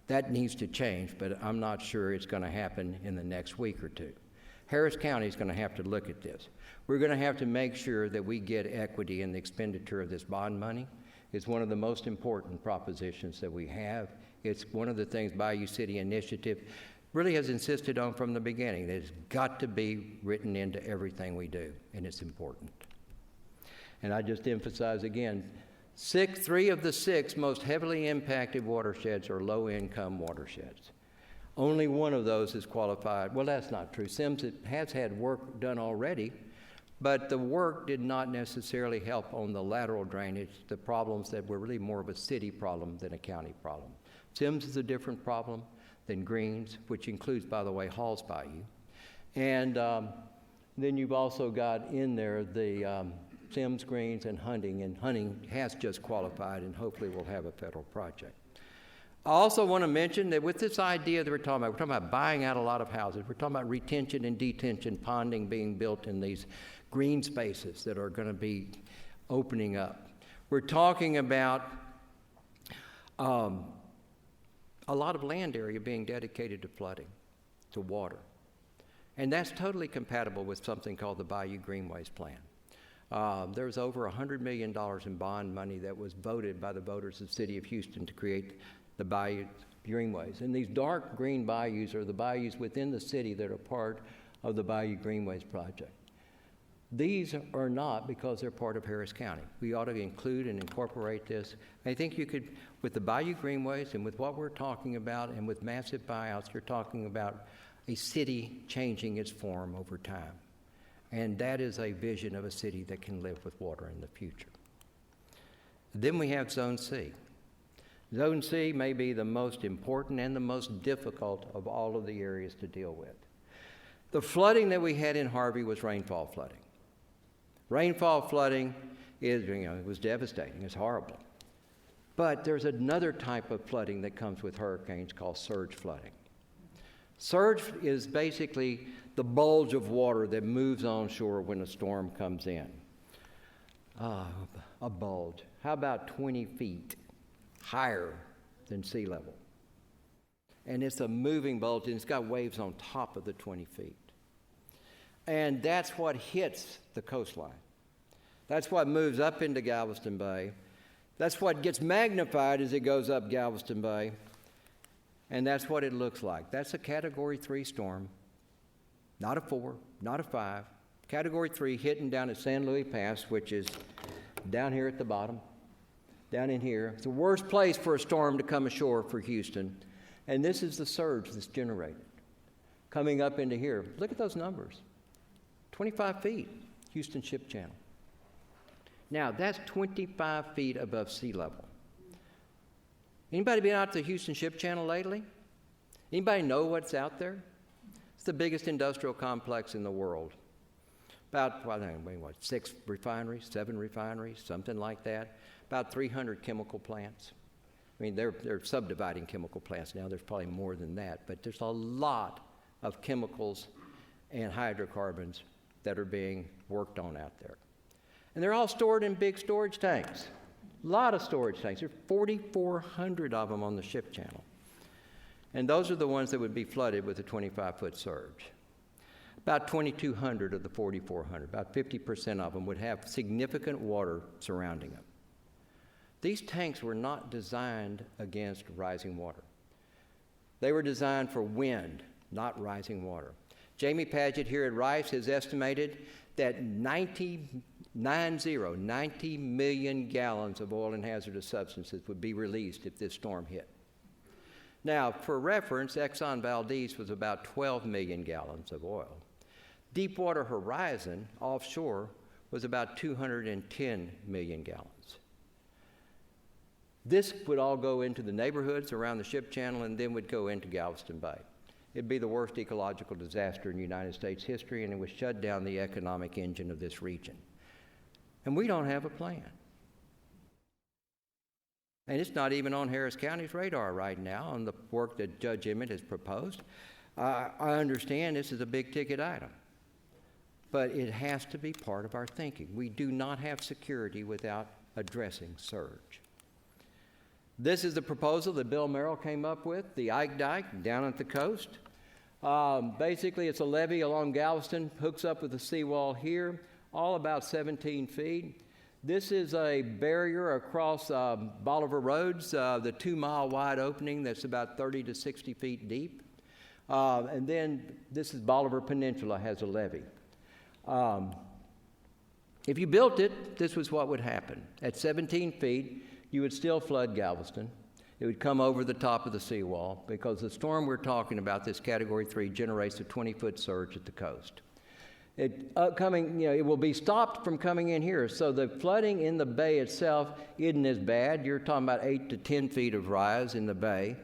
That needs to change, but I'm not sure it's going to happen in the next week or two. Harris County is going to have to look at this. We're going to have to make sure that we get equity in the expenditure of this bond money. It's one of the most important propositions that we have. It's one of the things Bayou City Initiative really has insisted on from the beginning. It's got to be written into everything we do, and it's important. And I just emphasize again, 3 of the 6 most heavily impacted watersheds are low-income watersheds. Only one of those is qualified. Well, that's not true. Sims has had work done already, but the work did not necessarily help on the lateral drainage, the problems that were really more of a city problem than a county problem. Sims is a different problem than Greens, which includes, by the way, Halls Bayou. And then you've also got in there the Sims, Greens, and Hunting has just qualified, and hopefully we'll have a federal project. I also want to mention that with this idea that we're talking about buying out a lot of houses. We're talking about retention and detention ponding being built in these green spaces that are going to be opening up. We're talking about a lot of land area being dedicated to flooding, to water. And that's totally compatible with something called the Bayou Greenways Plan. There's over $100 million in bond money that was voted by the voters of the city of Houston to create the Bayou Greenways. And these dark green bayous are the bayous within the city that are part of the Bayou Greenways project. These are not because they're part of Harris County. We ought to include and incorporate this. I think you could, with the Bayou Greenways and with what we're talking about and with massive buyouts, you're talking about a city changing its form over time. And that is a vision of a city that can live with water in the future. Then we have Zone C. Zone C may be the most important and the most difficult of all of the areas to deal with. The flooding that we had in Harvey was rainfall flooding. Rainfall flooding it was devastating. It's horrible. But there's another type of flooding that comes with hurricanes called surge flooding. Surge is basically the bulge of water that moves onshore when a storm comes in. A bulge. How about 20 feet higher than sea level? And it's a moving bulge, and it's got waves on top of the 20 feet. And that's what hits the coastline. That's what moves up into Galveston Bay. That's what gets magnified as it goes up Galveston Bay. And that's what it looks like. That's a Category 3 storm. Not a 4, not a 5. Category 3 hitting down at San Luis Pass, which is down here at the bottom, down in here. It's the worst place for a storm to come ashore for Houston. And this is the surge that's generated. Coming up into here. Look at those numbers. 25 feet, Houston Ship Channel. Now, that's 25 feet above sea level. Anybody been out to the Houston Ship Channel lately? Anybody know what's out there? It's the biggest industrial complex in the world. About, well, I mean, what, 6 refineries, 7 refineries, something like that. About 300 chemical plants. I mean, they're subdividing chemical plants now. There's probably more than that. But there's a lot of chemicals and hydrocarbons that are being worked on out there. And they're all stored in big storage tanks. A lot of storage tanks. There are 4,400 of them on the Ship Channel. And those are the ones that would be flooded with a 25-foot surge. About 2,200 of the 4,400, about 50% of them would have significant water surrounding them. These tanks were not designed against rising water. They were designed for wind, not rising water. Jamie Padgett here at Rice has estimated that 90 million gallons of oil and hazardous substances would be released if this storm hit. Now, for reference, Exxon Valdez was about 12 million gallons of oil. Deepwater Horizon, offshore, was about 210 million gallons. This would all go into the neighborhoods around the Ship Channel and then would go into Galveston Bay. It'd be the worst ecological disaster in United States history, and it would shut down the economic engine of this region. And we don't have a plan. And it's not even on Harris County's radar right now on the work that Judge Emmett has proposed. I understand this is a big-ticket item, but it has to be part of our thinking. We do not have security without addressing surge. This is the proposal that Bill Merrill came up with, the Ike Dike down at the coast. Basically, it's a levee along Galveston, hooks up with the seawall here, all about 17 feet. This is a barrier across Bolivar Roads, the 2-mile wide opening that's about 30 to 60 feet deep. And then this is Bolivar Peninsula has a levee. If you built it, this was what would happen. At 17 feet, you would still flood Galveston. It would come over the top of the seawall because the storm we're talking about, this Category 3, generates a 20-foot surge at the coast. It will be stopped from coming in here. So the flooding in the bay itself isn't as bad. You're talking about 8 to 10 feet of rise in the bay.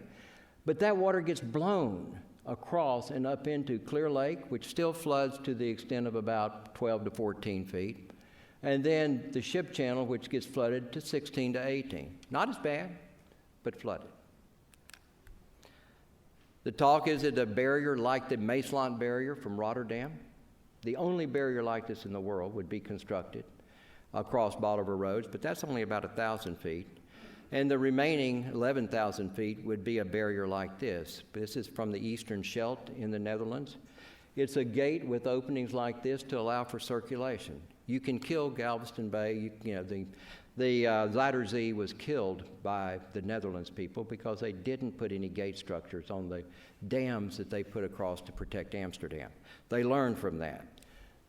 But that water gets blown across and up into Clear Lake, which still floods to the extent of about 12 to 14 feet. And then the Ship Channel, which gets flooded to 16 to 18. Not as bad, but flooded. The talk is that a barrier like the Maeslant Barrier from Rotterdam, the only barrier like this in the world, would be constructed across Bolivar Roads, but that's only about 1,000 feet. And the remaining 11,000 feet would be a barrier like this. This is from the Eastern Scheldt in the Netherlands. It's a gate with openings like this to allow for circulation. You can kill Galveston Bay. The Zuiderzee was killed by the Netherlands people because they didn't put any gate structures on the dams that they put across to protect Amsterdam. They learned from that.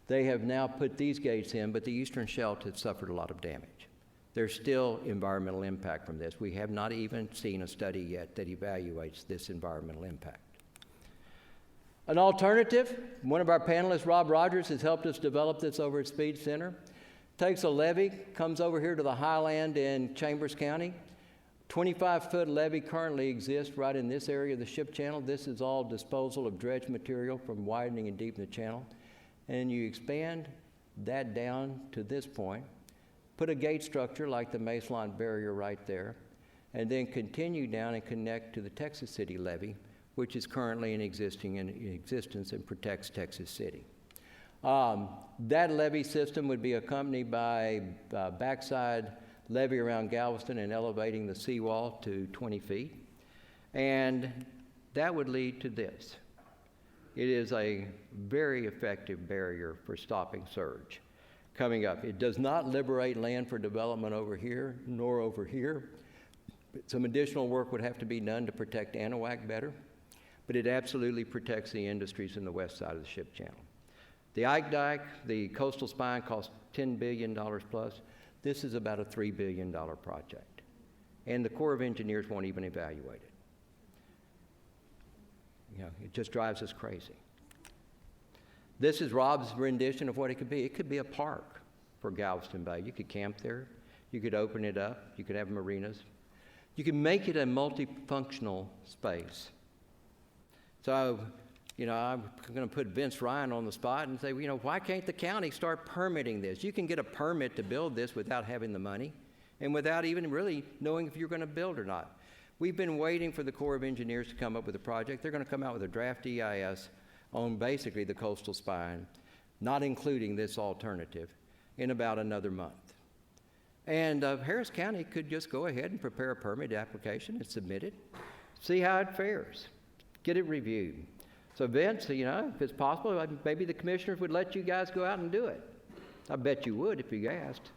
They have now put these gates in, but the Eastern Scheldt has suffered a lot of damage. There's still environmental impact from this. We have not even seen a study yet that evaluates this environmental impact. An alternative, one of our panelists, Rob Rogers, has helped us develop this over at Speed Center. Takes a levee, comes over here to the highland in Chambers County. 25-foot levee currently exists right in this area of the Ship Channel. This is all disposal of dredge material from widening and deepening the channel. And you expand that down to this point, put a gate structure like the Maeslant Barrier right there, and then continue down and connect to the Texas City levee, which is currently in existence and protects Texas City. That levee system would be accompanied by backside levee around Galveston and elevating the seawall to 20 feet. And that would lead to this. It is a very effective barrier for stopping surge coming up. It does not liberate land for development over here, nor over here. Some additional work would have to be done to protect Anahuac better, but it absolutely protects the industries in the west side of the Ship Channel. The Ike Dike, the coastal spine, cost $10 billion plus. This is about a $3 billion project. And the Corps of Engineers won't even evaluate it. It just drives us crazy. This is Rob's rendition of what it could be. It could be a park for Galveston Bay. You could camp there. You could open it up. You could have marinas. You can make it a multifunctional space. So, I'm going to put Vince Ryan on the spot and say, why can't the county start permitting this? You can get a permit to build this without having the money and without even really knowing if you're going to build or not. We've been waiting for the Corps of Engineers to come up with a project. They're going to come out with a draft EIS on basically the coastal spine, not including this alternative, in about another month. And Harris County could just go ahead and prepare a permit application and submit it, see how it fares, get it reviewed. So Vince, if it's possible, maybe the commissioners would let you guys go out and do it. I bet you would if you asked.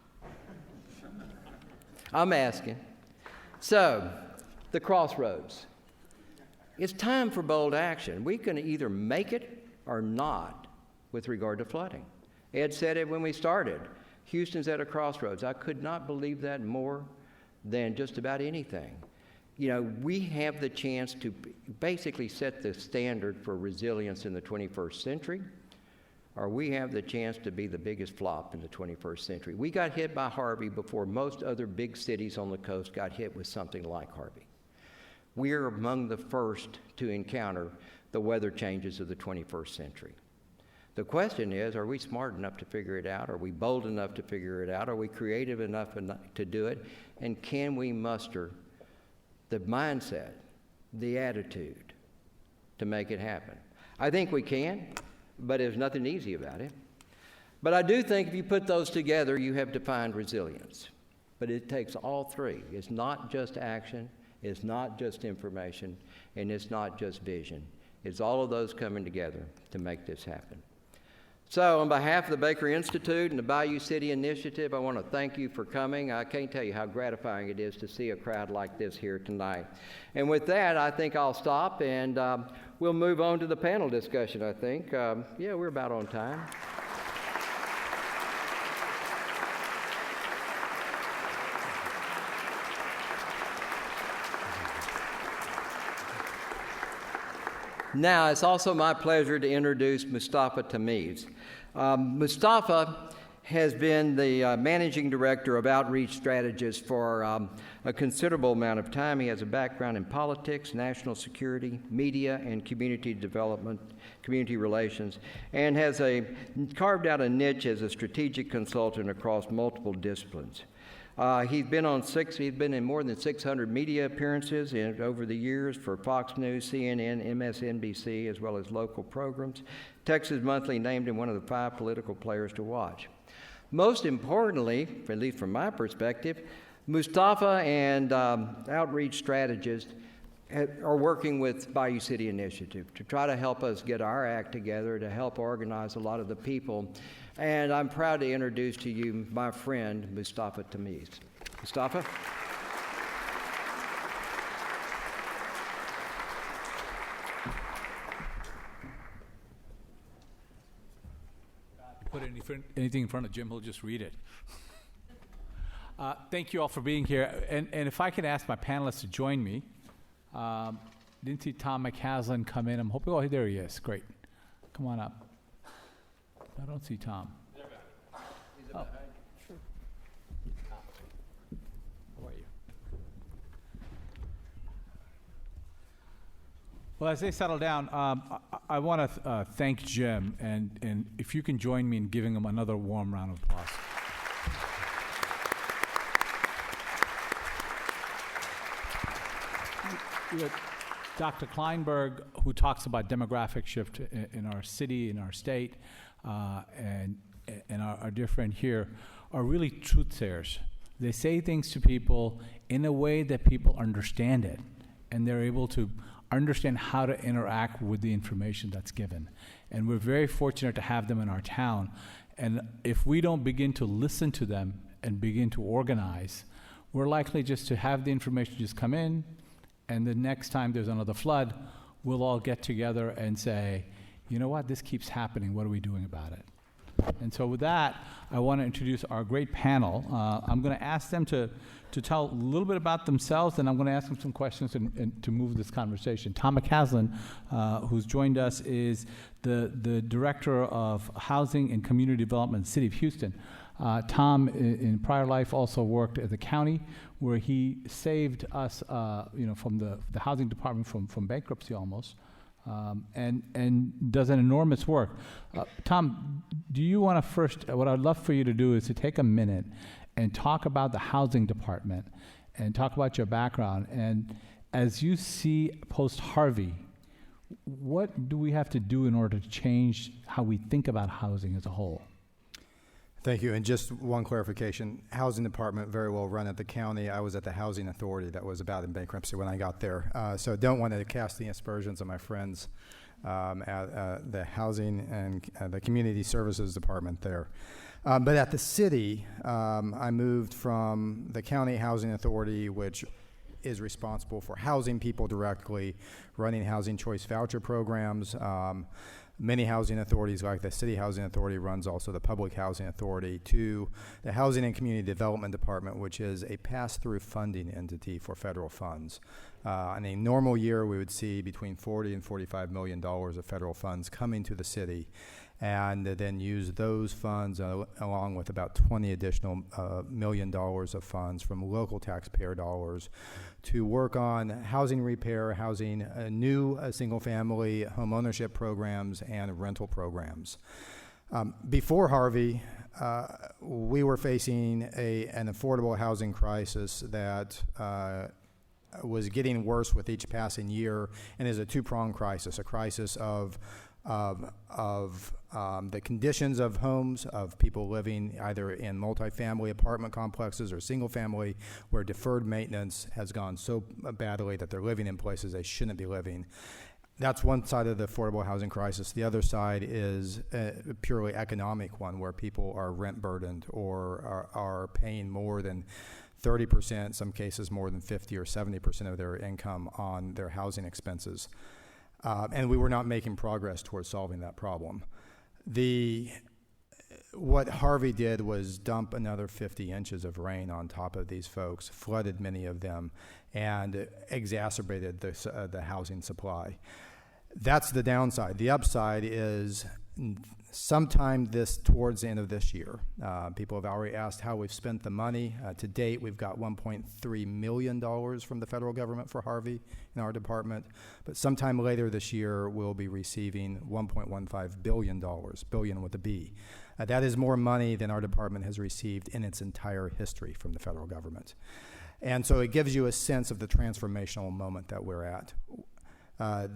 I'm asking. So, the crossroads. It's time for bold action. We can either make it or not with regard to flooding. Ed said it when we started. Houston's at a crossroads. I could not believe that more than just about anything. We have the chance to basically set the standard for resilience in the 21st century, or we have the chance to be the biggest flop in the 21st century. We got hit by Harvey before most other big cities on the coast got hit with something like Harvey. We're among the first to encounter the weather changes of the 21st century. The question is, are we smart enough to figure it out? Are we bold enough to figure it out? Are we creative enough to do it? And can we muster the mindset, the attitude to make it happen? I think we can, but there's nothing easy about it. But I do think if you put those together, you have defined resilience. But it takes all three. It's not just action, it's not just information, and it's not just vision. It's all of those coming together to make this happen. So on behalf of the Baker Institute and the Bayou City Initiative, I want to thank you for coming. I can't tell you how gratifying it is to see a crowd like this here tonight. And with that, I think I'll stop and we'll move on to the panel discussion, I think. We're about on time. Now, it's also my pleasure to introduce Mustafa Tamiz. Mustafa has been the managing director of Outreach Strategist for a considerable amount of time. He has a background in politics, national security, media, and community development, community relations, and has carved out a niche as a strategic consultant across multiple disciplines. He's been in more than 600 media appearances over the years for Fox News, CNN, MSNBC, as well as local programs. Texas Monthly named him one of the 5 political players to watch. Most importantly, at least from my perspective, Mustafa and Outreach Strategists are working with Bayou City Initiative to try to help us get our act together, to help organize a lot of the people. And I'm proud to introduce to you my friend, Mustafa Tamiz. Mustafa? Put anything in front of Jim, he'll just read it. Thank you all for being here. And if I could ask my panelists to join me. Didn't see Tom McCaslin come in. I'm hoping, there he is. Great. Come on up. I don't see Tom. Oh, sure. How are you? Well, as they settle down, I want to thank Jim, and if you can join me in giving him another warm round of applause. Dr. Kleinberg, who talks about demographic shift in our city, in our state, and our dear friend here, are really truth sayers. They say things to people in a way that people understand it, and they're able to understand how to interact with the information that's given. And we're very fortunate to have them in our town. And if we don't begin to listen to them and begin to organize, we're likely just to have the information just come in, and the next time there's another flood, we'll all get together and say, you know what, this keeps happening, what are we doing about it? And so with that, I want to introduce our great panel. I'm going to ask them to tell a little bit about themselves, and I'm going to ask them some questions and to move this conversation. Tom McCaslin, who's joined us, is the Director of Housing and Community Development in the City of Houston. Tom, in prior life, also worked at the county, where he saved us, from the housing department from bankruptcy almost, and does an enormous work. Tom, do you want to first? What I'd love for you to do is to take a minute and talk about the housing department, and talk about your background. And as you see post Harvey, what do we have to do in order to change how we think about housing as a whole? Thank you. And just one clarification, housing department very well run at the county. I was at the housing authority that was about in bankruptcy when I got there. So don't want to cast the aspersions on my friends at the housing and the community services department there. But at the city, I moved from the county housing authority, which is responsible for housing people directly, running housing choice voucher programs. Many housing authorities, like the City Housing Authority, runs also the Public Housing Authority, to the Housing and Community Development Department, which is a pass-through funding entity for federal funds. In a normal year, we would see between $40 and $45 million of federal funds coming to the city, and then use those funds along with about 20 additional $1 million of funds from local taxpayer dollars to work on housing repair, housing, new single-family home ownership programs, and rental programs. Before Harvey, we were facing an affordable housing crisis that was getting worse with each passing year, and is a two-pronged crisis: a crisis of the conditions of homes, of people living either in multifamily apartment complexes or single family, where deferred maintenance has gone so badly that they're living in places they shouldn't be living. That's one side of the affordable housing crisis. The other side is a purely economic one, where people are rent burdened or are paying more than 30%, in some cases more than 50 or 70% of their income on their housing expenses. And we were not making progress towards solving that problem. What Harvey did was dump another 50 inches of rain on top of these folks, flooded many of them, and exacerbated the housing supply. That's the downside. The upside is sometime towards the end of this year. People have already asked how we've spent the money. To date, we've got $1.3 million from the federal government for Harvey in our department. But sometime later this year, we'll be receiving $1.15 billion, billion with a B. That is more money than our department has received in its entire history from the federal government. And so it gives you a sense of the transformational moment that we're at.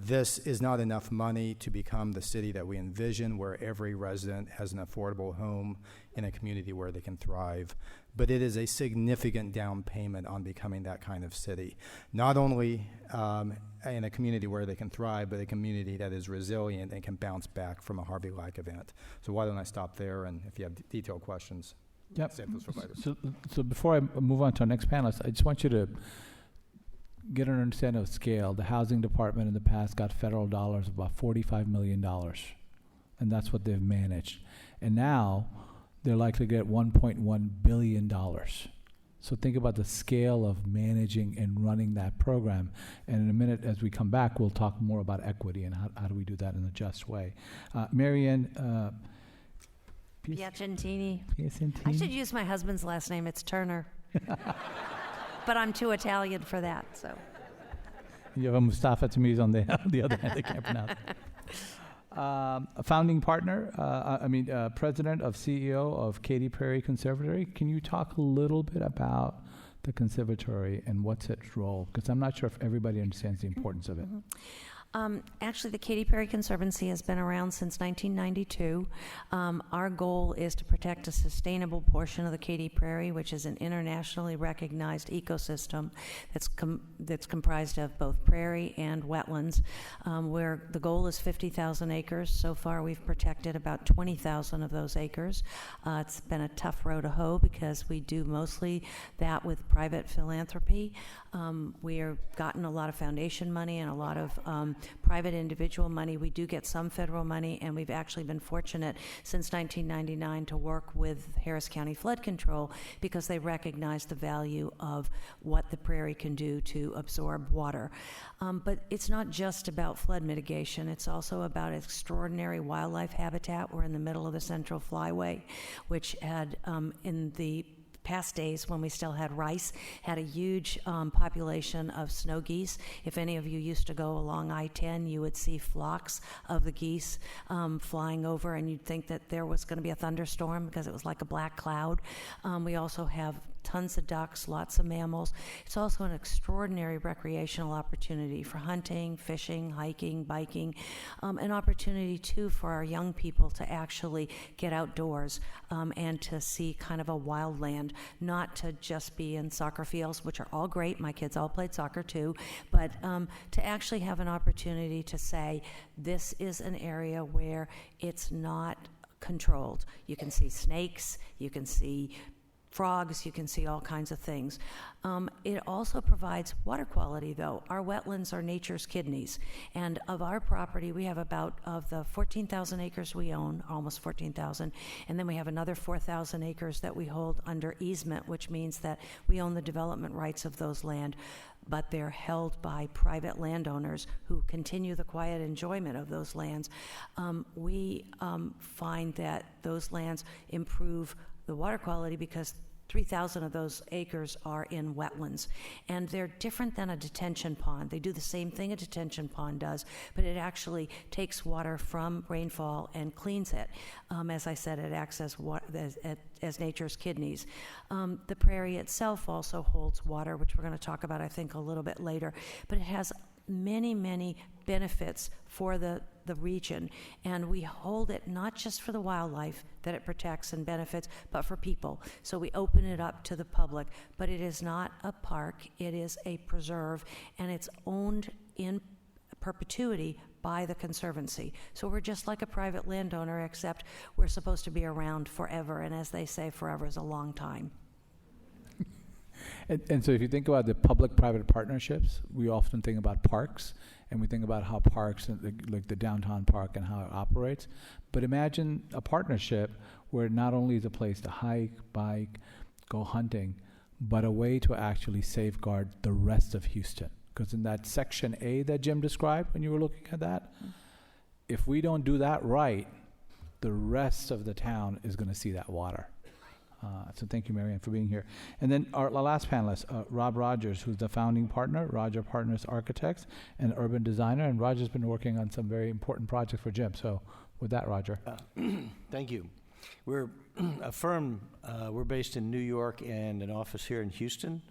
This is not enough money to become the city that we envision, where every resident has an affordable home in a community where they can thrive. But it is a significant down payment on becoming that kind of city. Not only in a community where they can thrive, but a community that is resilient and can bounce back from a Harvey-like event. So why don't I stop there, and if you have detailed questions, save those for later. So before I move on to our next panelist, I just want you to get an understanding of scale. The housing department in the past got federal dollars, about $45 million, and that's what they've managed. And now they're likely to get $1.1 billion. So think about the scale of managing and running that program. And in a minute, as we come back, we'll talk more about equity and how do we do that in a just way. Marianne Piacentini. Piacentini. I should use my husband's last name. It's Turner. But I'm too Italian for that, so. You have a Mustafa Tamiz on the other hand, they can't pronounce it. A founding partner, president of CEO of Katy Perry Conservatory. Can you talk a little bit about the conservatory and what's its role? Because I'm not sure if everybody understands the importance of it. Actually, the Katy Perry Conservancy has been around since 1992. Our goal is to protect a sustainable portion of the Katy Prairie, which is an internationally recognized ecosystem that's comprised of both prairie and wetlands, where the goal is 50,000 acres. So far, we've protected about 20,000 of those acres. It's been a tough row to hoe because we do mostly that with private philanthropy. We have gotten a lot of foundation money and a lot of private individual money. We do get some federal money, and we've actually been fortunate since 1999 to work with Harris County Flood Control because they recognize the value of what the prairie can do to absorb water. But it's not just about flood mitigation. It's also about extraordinary wildlife habitat. We're in the middle of the Central Flyway, which had, in the past days when we still had rice, had a huge population of snow geese. If any of you used to go along I-10, you would see flocks of the geese flying over, and you'd think that there was going to be a thunderstorm because it was like a black cloud. We also have tons of ducks, lots of mammals. It's also an extraordinary recreational opportunity for hunting, fishing, hiking, biking, an opportunity too for our young people to actually get outdoors and to see kind of a wild land, not to just be in soccer fields, which are all great. My kids all played soccer too, but to actually have an opportunity to say, this is an area where it's not controlled. You can see snakes, you can see frogs, you can see all kinds of things. It also provides water quality, though. Our wetlands are nature's kidneys. And of our property, we have about, of the 14,000 acres we own, almost 14,000, and then we have another 4,000 acres that we hold under easement, which means that we own the development rights of those land, but they're held by private landowners who continue the quiet enjoyment of those lands. We find that those lands improve the water quality because 3,000 of those acres are in wetlands, and they're different than a detention pond. They do the same thing a detention pond does, but it actually takes water from rainfall and cleans it. As I said, it acts as nature's kidneys. The prairie itself also holds water, which we're going to talk about, I think, a little bit later, but it has many, many benefits for the region, and we hold it not just for the wildlife that it protects and benefits, but for people. So we open it up to the public, but it is not a park, it is a preserve, and it's owned in perpetuity by the Conservancy. So we're just like a private landowner, except we're supposed to be around forever, and as they say, forever is a long time. And so if you think about the public-private partnerships, we often think about parks, and we think about how parks, like the downtown park and how it operates. But imagine a partnership where not only is a place to hike, bike, go hunting, but a way to actually safeguard the rest of Houston. Because in that Section A that Jim described when you were looking at that, if we don't do that right, the rest of the town is going to see that water. So thank you, Marianne, for being here. And then our last panelist, Rob Rogers, who's the founding partner, Roger Partners Architects, and urban designer. And Roger's been working on some very important projects for Jim. So with that, Roger. Thank you. We're a firm, we're based in New York and an office here in Houston.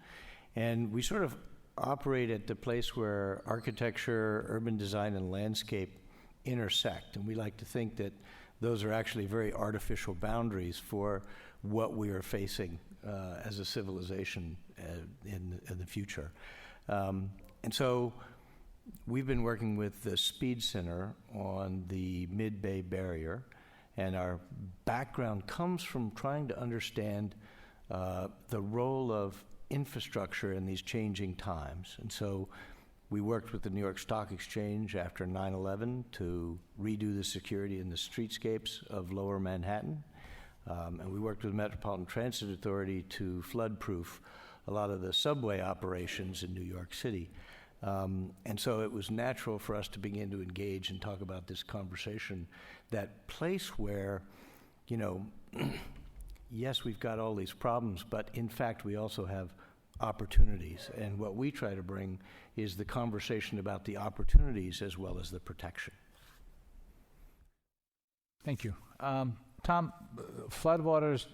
And we sort of operate at the place where architecture, urban design, and landscape intersect. And we like to think that those are actually very artificial boundaries for what we are facing as a civilization in the future. And so we've been working with the Speed Center on the Mid-Bay Barrier, and our background comes from trying to understand the role of infrastructure in these changing times. And so we worked with the New York Stock Exchange after 9/11 to redo the security in the streetscapes of Lower Manhattan. And we worked with Metropolitan Transit Authority to flood-proof a lot of the subway operations in New York City. And so it was natural for us to begin to engage and talk about this conversation, that place where, you know, yes, we've got all these problems, but in fact, we also have opportunities. And what we try to bring is the conversation about the opportunities as well as the protection. Thank you. Tom, floodwaters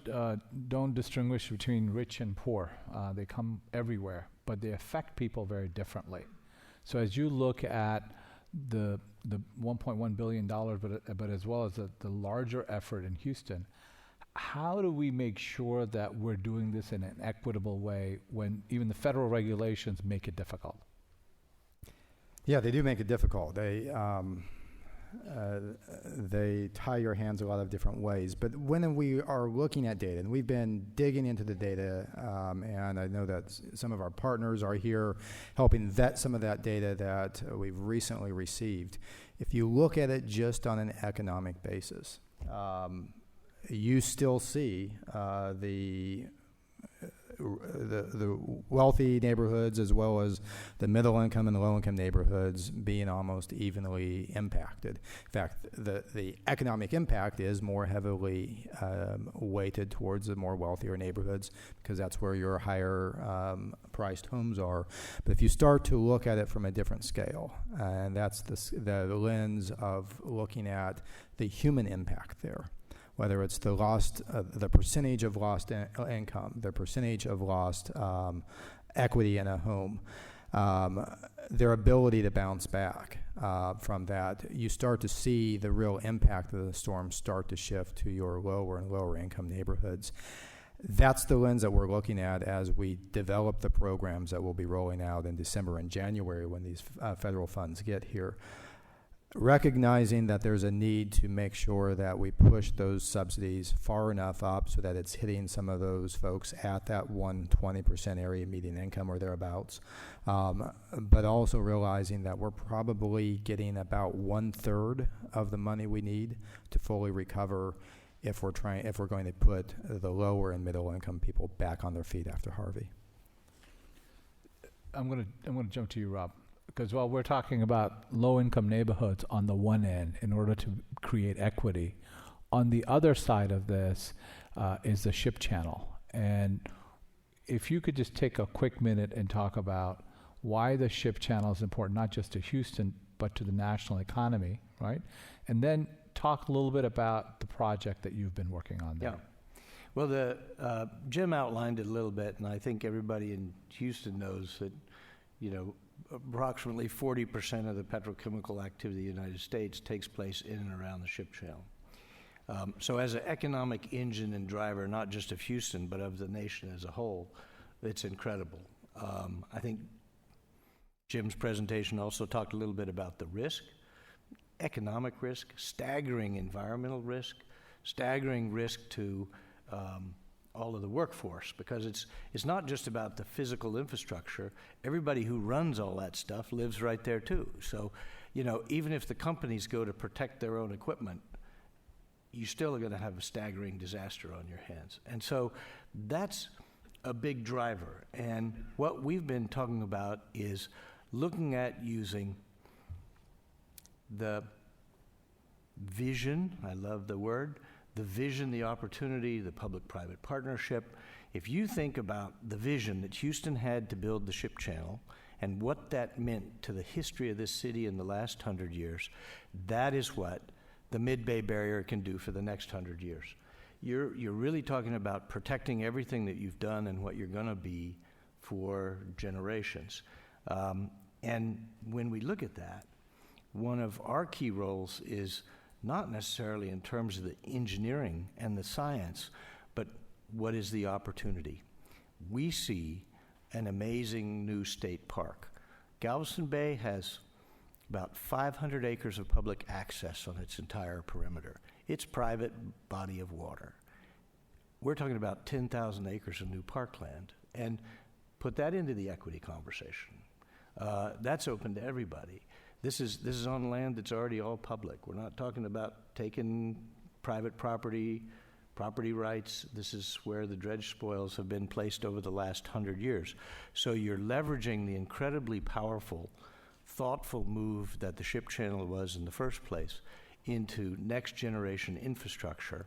don't distinguish between rich and poor. They come everywhere, but they affect people very differently. So as you look at the $1.1 billion, but as well as the larger effort in Houston, how do we make sure that we're doing this in an equitable way when even the federal regulations make it difficult? Yeah, they do make it difficult. they tie your hands a lot of different ways. But when we are looking at data, and we've been digging into the data, and I know that some of our partners are here helping vet some of that data that we've recently received. If you look at it just on an economic basis, you still see the wealthy neighborhoods as well as the middle income and the low income neighborhoods being almost evenly impacted. In fact, the economic impact is more heavily weighted towards the more wealthier neighborhoods because that's where your higher priced homes are. But if you start to look at it from a different scale, and that's the lens of looking at the human impact there, whether it's the percentage of lost income, the percentage of lost equity in a home, their ability to bounce back from that, you start to see the real impact of the storm start to shift to your lower and lower income neighborhoods. That's the lens that we're looking at as we develop the programs that we'll be rolling out in December and January when these federal funds get here. Recognizing that there's a need to make sure that we push those subsidies far enough up so that it's hitting some of those folks at that 120% area median income or thereabouts, but also realizing that we're probably getting about 1/3 of the money we need to fully recover if we're going to put the lower and middle income people back on their feet after Harvey. I'm gonna jump to you, Rob. Because while we're talking about low-income neighborhoods on the one end in order to create equity, on the other side of this is the ship channel. And if you could just take a quick minute and talk about why the ship channel is important, not just to Houston, but to the national economy, right? And then talk a little bit about the project that you've been working on there. Yeah. Well, Jim outlined it a little bit, and I think everybody in Houston knows that, approximately 40% of the petrochemical activity in the United States takes place in and around the ship channel. So as an economic engine and driver, not just of Houston, but of the nation as a whole, it's incredible. I think Jim's presentation also talked a little bit about the risk, economic risk, staggering environmental risk, staggering risk to all of the workforce, because it's not just about the physical infrastructure. Everybody who runs all that stuff lives right there too. So, even if the companies go to protect their own equipment, you still are going to have a staggering disaster on your hands. And so that's a big driver. And what we've been talking about is looking at using the vision, I love the word, the vision, the opportunity, the public-private partnership. If you think about the vision that Houston had to build the ship channel and what that meant to the history of this city in the last 100 years, that is what the Mid-Bay Barrier can do for the next 100 years. You're really talking about protecting everything that you've done and what you're going to be for generations. And when we look at that, one of our key roles is not necessarily in terms of the engineering and the science, but what is the opportunity? We see an amazing new state park. Galveston Bay has about 500 acres of public access on its entire perimeter. It's private body of water. We're talking about 10,000 acres of new parkland, and put that into the equity conversation. That's open to everybody. This is on land that's already all public. We're not talking about taking private property rights. This is where the dredge spoils have been placed over the last 100 years. So you're leveraging the incredibly powerful, thoughtful move that the ship channel was in the first place into next generation infrastructure.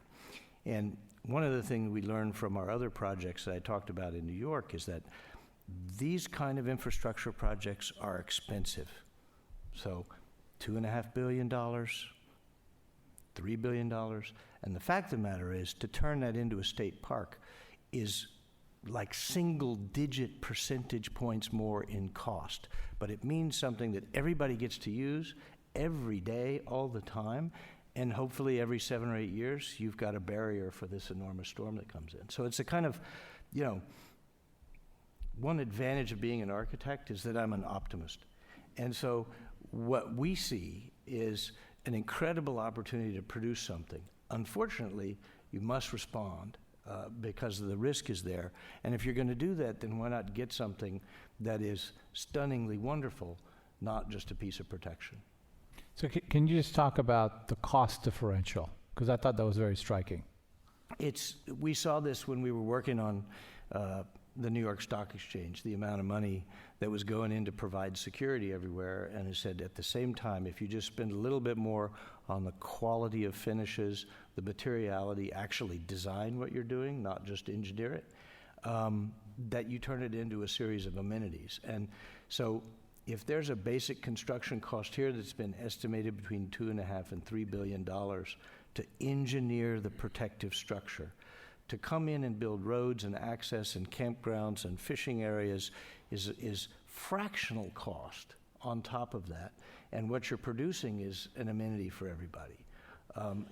And one of the things we learned from our other projects that I talked about in New York is that these kind of infrastructure projects are expensive. So $2.5 billion, $3 billion. And the fact of the matter is, to turn that into a state park is like single-digit percentage points more in cost. But it means something that everybody gets to use every day, all the time. And hopefully every 7 or 8 years, you've got a barrier for this enormous storm that comes in. So it's a kind of, one advantage of being an architect is that I'm an optimist. And so what we see is an incredible opportunity to produce something. Unfortunately, you must respond because the risk is there. And if you're going to do that, then why not get something that is stunningly wonderful, not just a piece of protection? So can you just talk about the cost differential? Because I thought that was very striking. We saw this when we were working on the New York Stock Exchange, the amount of money that was going in to provide security everywhere. And it said at the same time, if you just spend a little bit more on the quality of finishes, the materiality, actually design what you're doing, not just engineer it, that you turn it into a series of amenities. And so if there's a basic construction cost here that's been estimated between $2.5 and $3 billion to engineer the protective structure, to come in and build roads and access and campgrounds and fishing areas is fractional cost on top of that. And what you're producing is an amenity for everybody.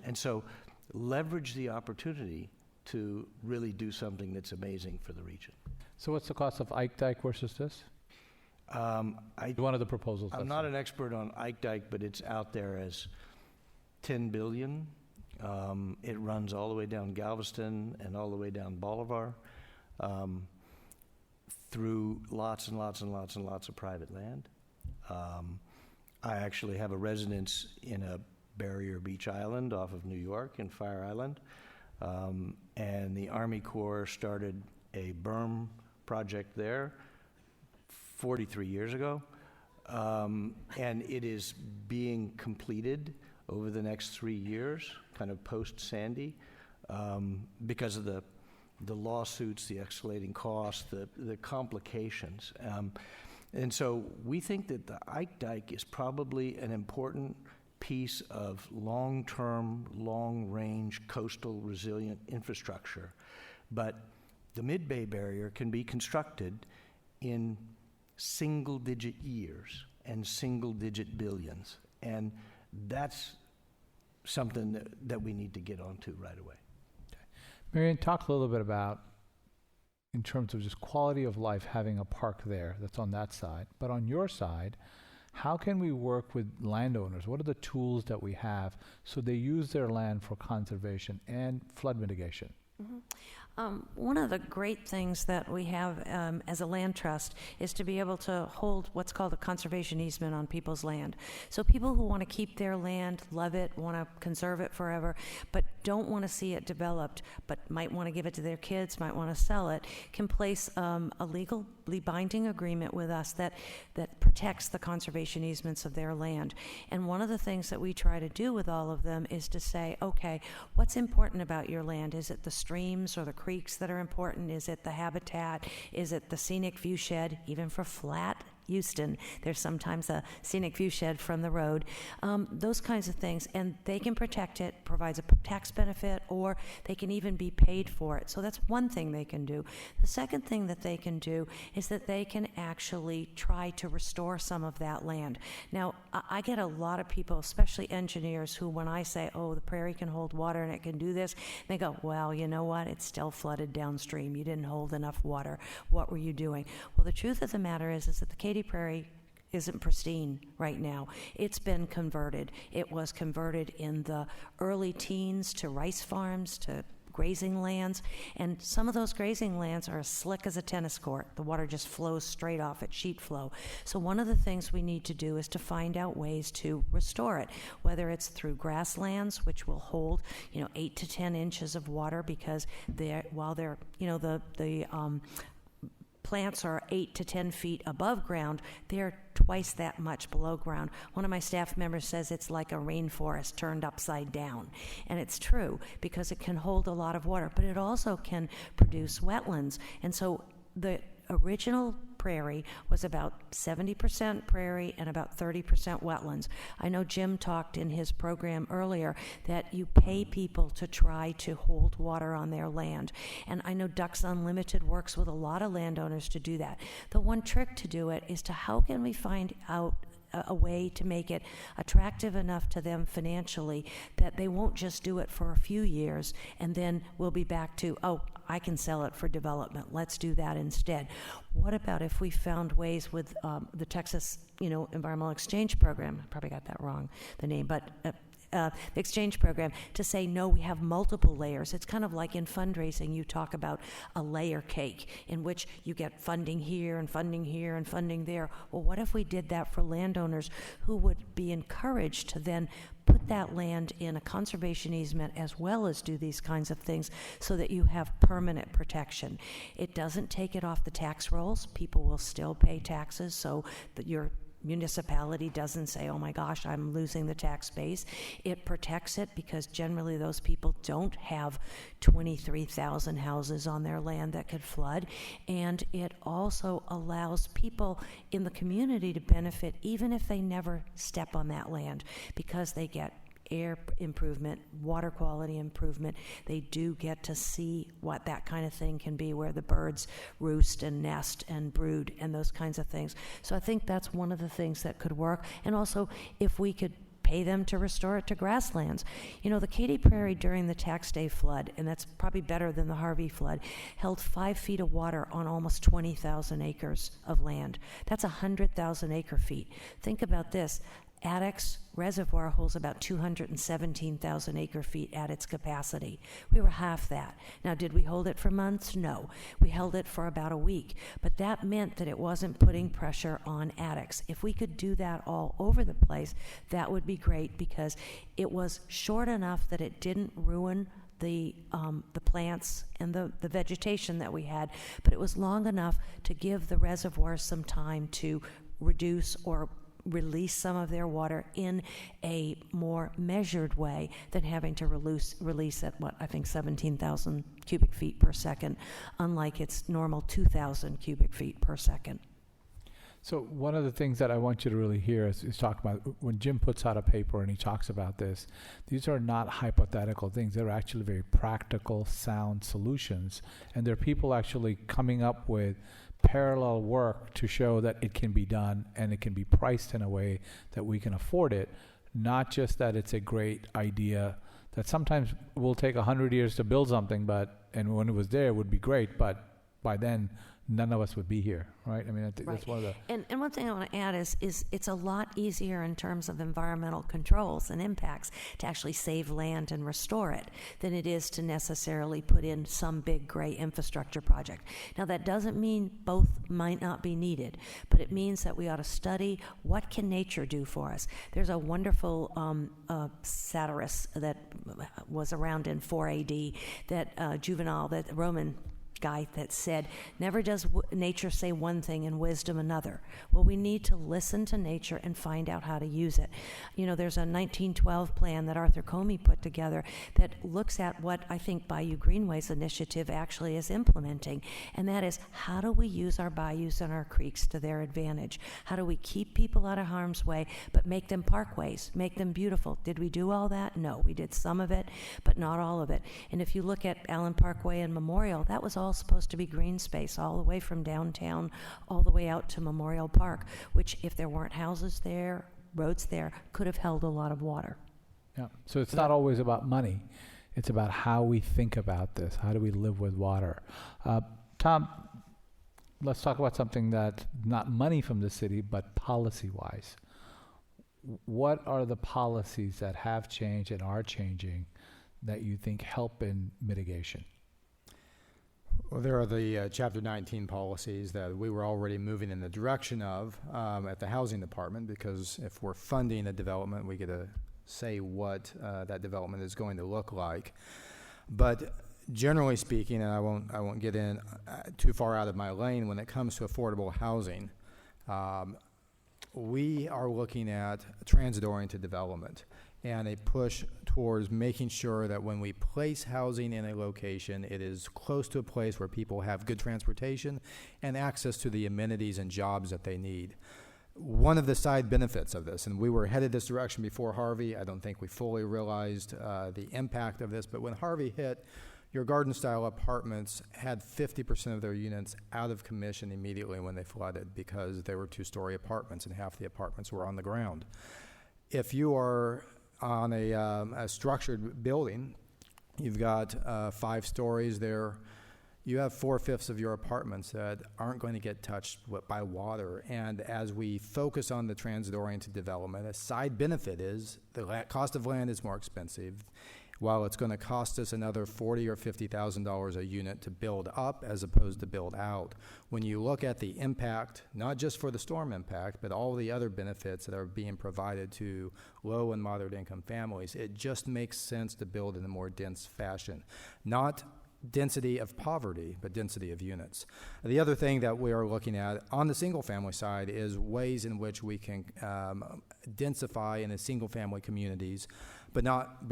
And so leverage the opportunity to really do something that's amazing for the region. So what's the cost of Ike Dike versus this? One of the proposals. I'm not an expert on Ike Dike, but it's out there as $10 billion. It runs all the way down Galveston and all the way down Bolivar through lots and lots and lots and lots of private land. I actually have a residence in a barrier beach island off of New York in Fire Island. And the Army Corps started a berm project there 43 years ago. And it is being completed over the next 3 years, kind of post-Sandy, because of the lawsuits, the escalating costs, the complications. And so we think that the Ike Dike is probably an important piece of long-term, long-range coastal resilient infrastructure. But the Mid-Bay Barrier can be constructed in single-digit years and single-digit billions. And that's something that we need to get onto right away. Okay. Marion, talk a little bit about, in terms of just quality of life, having a park there that's on that side. But on your side, how can we work with landowners? What are the tools that we have so they use their land for conservation and flood mitigation? Mm-hmm. One of the great things that we have as a land trust is to be able to hold what's called a conservation easement on people's land. So people who want to keep their land, love it, want to conserve it forever, but don't want to see it developed, but might want to give it to their kids, might want to sell it, can place a legally binding agreement with us that protects the conservation easements of their land. And one of the things that we try to do with all of them is to say, okay, what's important about your land? Is it the streams or the creeks that are important? Is it the habitat? Is it the scenic view shed? Even for flat Houston, there's sometimes a scenic view shed from the road, those kinds of things, and they can protect it, provides a tax benefit, or they can even be paid for it. So that's one thing they can do. The second thing that they can do is that they can actually try to restore some of that land. Now, I get a lot of people, especially engineers, who when I say, oh, the prairie can hold water and it can do this, they go, well, you know what, it's still flooded downstream. You didn't hold enough water. What were you doing? Well, the truth of the matter is that the Katy Prairie isn't pristine right now. It's been converted. It was converted in the early teens to rice farms, to grazing lands, and some of those grazing lands are as slick as a tennis court. The water just flows straight off at sheet flow. So one of the things we need to do is to find out ways to restore it, whether it's through grasslands, which will hold 8 to 10 inches of water, because while they're the plants are 8 to 10 feet above ground, they're twice that much below ground. One of my staff members says it's like a rainforest turned upside down. And it's true, because it can hold a lot of water, but it also can produce wetlands. And so the original prairie was about 70% prairie and about 30% wetlands. I know Jim talked in his program earlier that you pay people to try to hold water on their land. And I know Ducks Unlimited works with a lot of landowners to do that. The one trick to do it is to how can we find out a way to make it attractive enough to them financially that they won't just do it for a few years and then we'll be back to, oh, I can sell it for development. Let's do that instead. What about if we found ways with the Texas, Environmental Exchange Program? I probably got that wrong, the name, but the exchange program, to say, no, we have multiple layers. It's kind of like in fundraising, you talk about a layer cake in which you get funding here and funding here and funding there. Well, what if we did that for landowners who would be encouraged to then put that land in a conservation easement as well as do these kinds of things so that you have permanent protection? It doesn't take it off the tax rolls. People will still pay taxes so that your municipality doesn't say, oh my gosh, I'm losing the tax base. It protects it because generally those people don't have 23,000 houses on their land that could flood. And it also allows people in the community to benefit even if they never step on that land, because they get air improvement, water quality improvement. They do get to see what that kind of thing can be, where the birds roost and nest and brood and those kinds of things. So I think that's one of the things that could work. And also, if we could pay them to restore it to grasslands. The Katy Prairie during the Tax Day flood, and that's probably better than the Harvey flood, held 5 feet of water on almost 20,000 acres of land. That's 100,000 acre feet. Think about this. Addicks Reservoir holds about 217,000 acre feet at its capacity. We were half that. Now, did we hold it for months? No. We held it for about a week, but that meant that it wasn't putting pressure on addicts. If we could do that all over the place, that would be great, because it was short enough that it didn't ruin the plants and the vegetation that we had, but it was long enough to give the reservoirs some time to reduce or release some of their water in a more measured way than having to release at what I think 17,000 cubic feet per second, unlike its normal 2,000 cubic feet per second. So one of the things that I want you to really hear is talk about when Jim puts out a paper and he talks about this, these are not hypothetical things. They're actually very practical, sound solutions. And there are people actually coming up with parallel work to show that it can be done and it can be priced in a way that we can afford it. Not just that it's a great idea that sometimes will take 100 years to build something, and when it was there, it would be great, but by then, none of us would be here, right? I mean, I think that's one of the... And one thing I want to add is it's a lot easier in terms of environmental controls and impacts to actually save land and restore it than it is to necessarily put in some big, great infrastructure project. Now, that doesn't mean both might not be needed, but it means that we ought to study what can nature do for us. There's a wonderful satirist that was around in 4 AD, that Juvenal, that Roman guy, that said, never does nature say one thing and wisdom another. Well, we need to listen to nature and find out how to use it. There's a 1912 plan that Arthur Comey put together that looks at what I think Bayou Greenways Initiative actually is implementing, and that is, how do we use our bayous and our creeks to their advantage? How do we keep people out of harm's way, but make them parkways, make them beautiful? Did we do all that? No, we did some of it, but not all of it. And if you look at Allen Parkway and Memorial, that was all supposed to be green space all the way from downtown all the way out to Memorial Park, which, if there weren't houses there, roads there, could have held a lot of water. Yeah. So it's not always about money. It's about how we think about this. How do we live with water? Tom, let's talk about something that's not money from the city, but policy-wise. What are the policies that have changed and are changing that you think help in mitigation? Well, there are the Chapter 19 policies that we were already moving in the direction of at the Housing Department, because if we're funding a development, we get to say what that development is going to look like. But generally speaking, and I won't get in too far out of my lane when it comes to affordable housing, we are looking at transit-oriented development and a push towards making sure that when we place housing in a location, it is close to a place where people have good transportation and access to the amenities and jobs that they need. One of the side benefits of this, and we were headed this direction before Harvey, I don't think we fully realized the impact of this, but when Harvey hit, your garden-style apartments had 50% of their units out of commission immediately when they flooded because they were two-story apartments and half the apartments were on the ground. If you are on a structured building, you've got 5 stories there, you have 4/5 of your apartments that aren't going to get touched by water. And as we focus on the transit-oriented development, a side benefit is the cost of land is more expensive. While it's going to cost us another $40,000 or $50,000 a unit to build up as opposed to build out, when you look at the impact, not just for the storm impact, but all the other benefits that are being provided to low and moderate income families, it just makes sense to build in a more dense fashion. Not density of poverty, but density of units. The other thing that we are looking at on the single-family side is ways in which we can densify in the single-family communities, but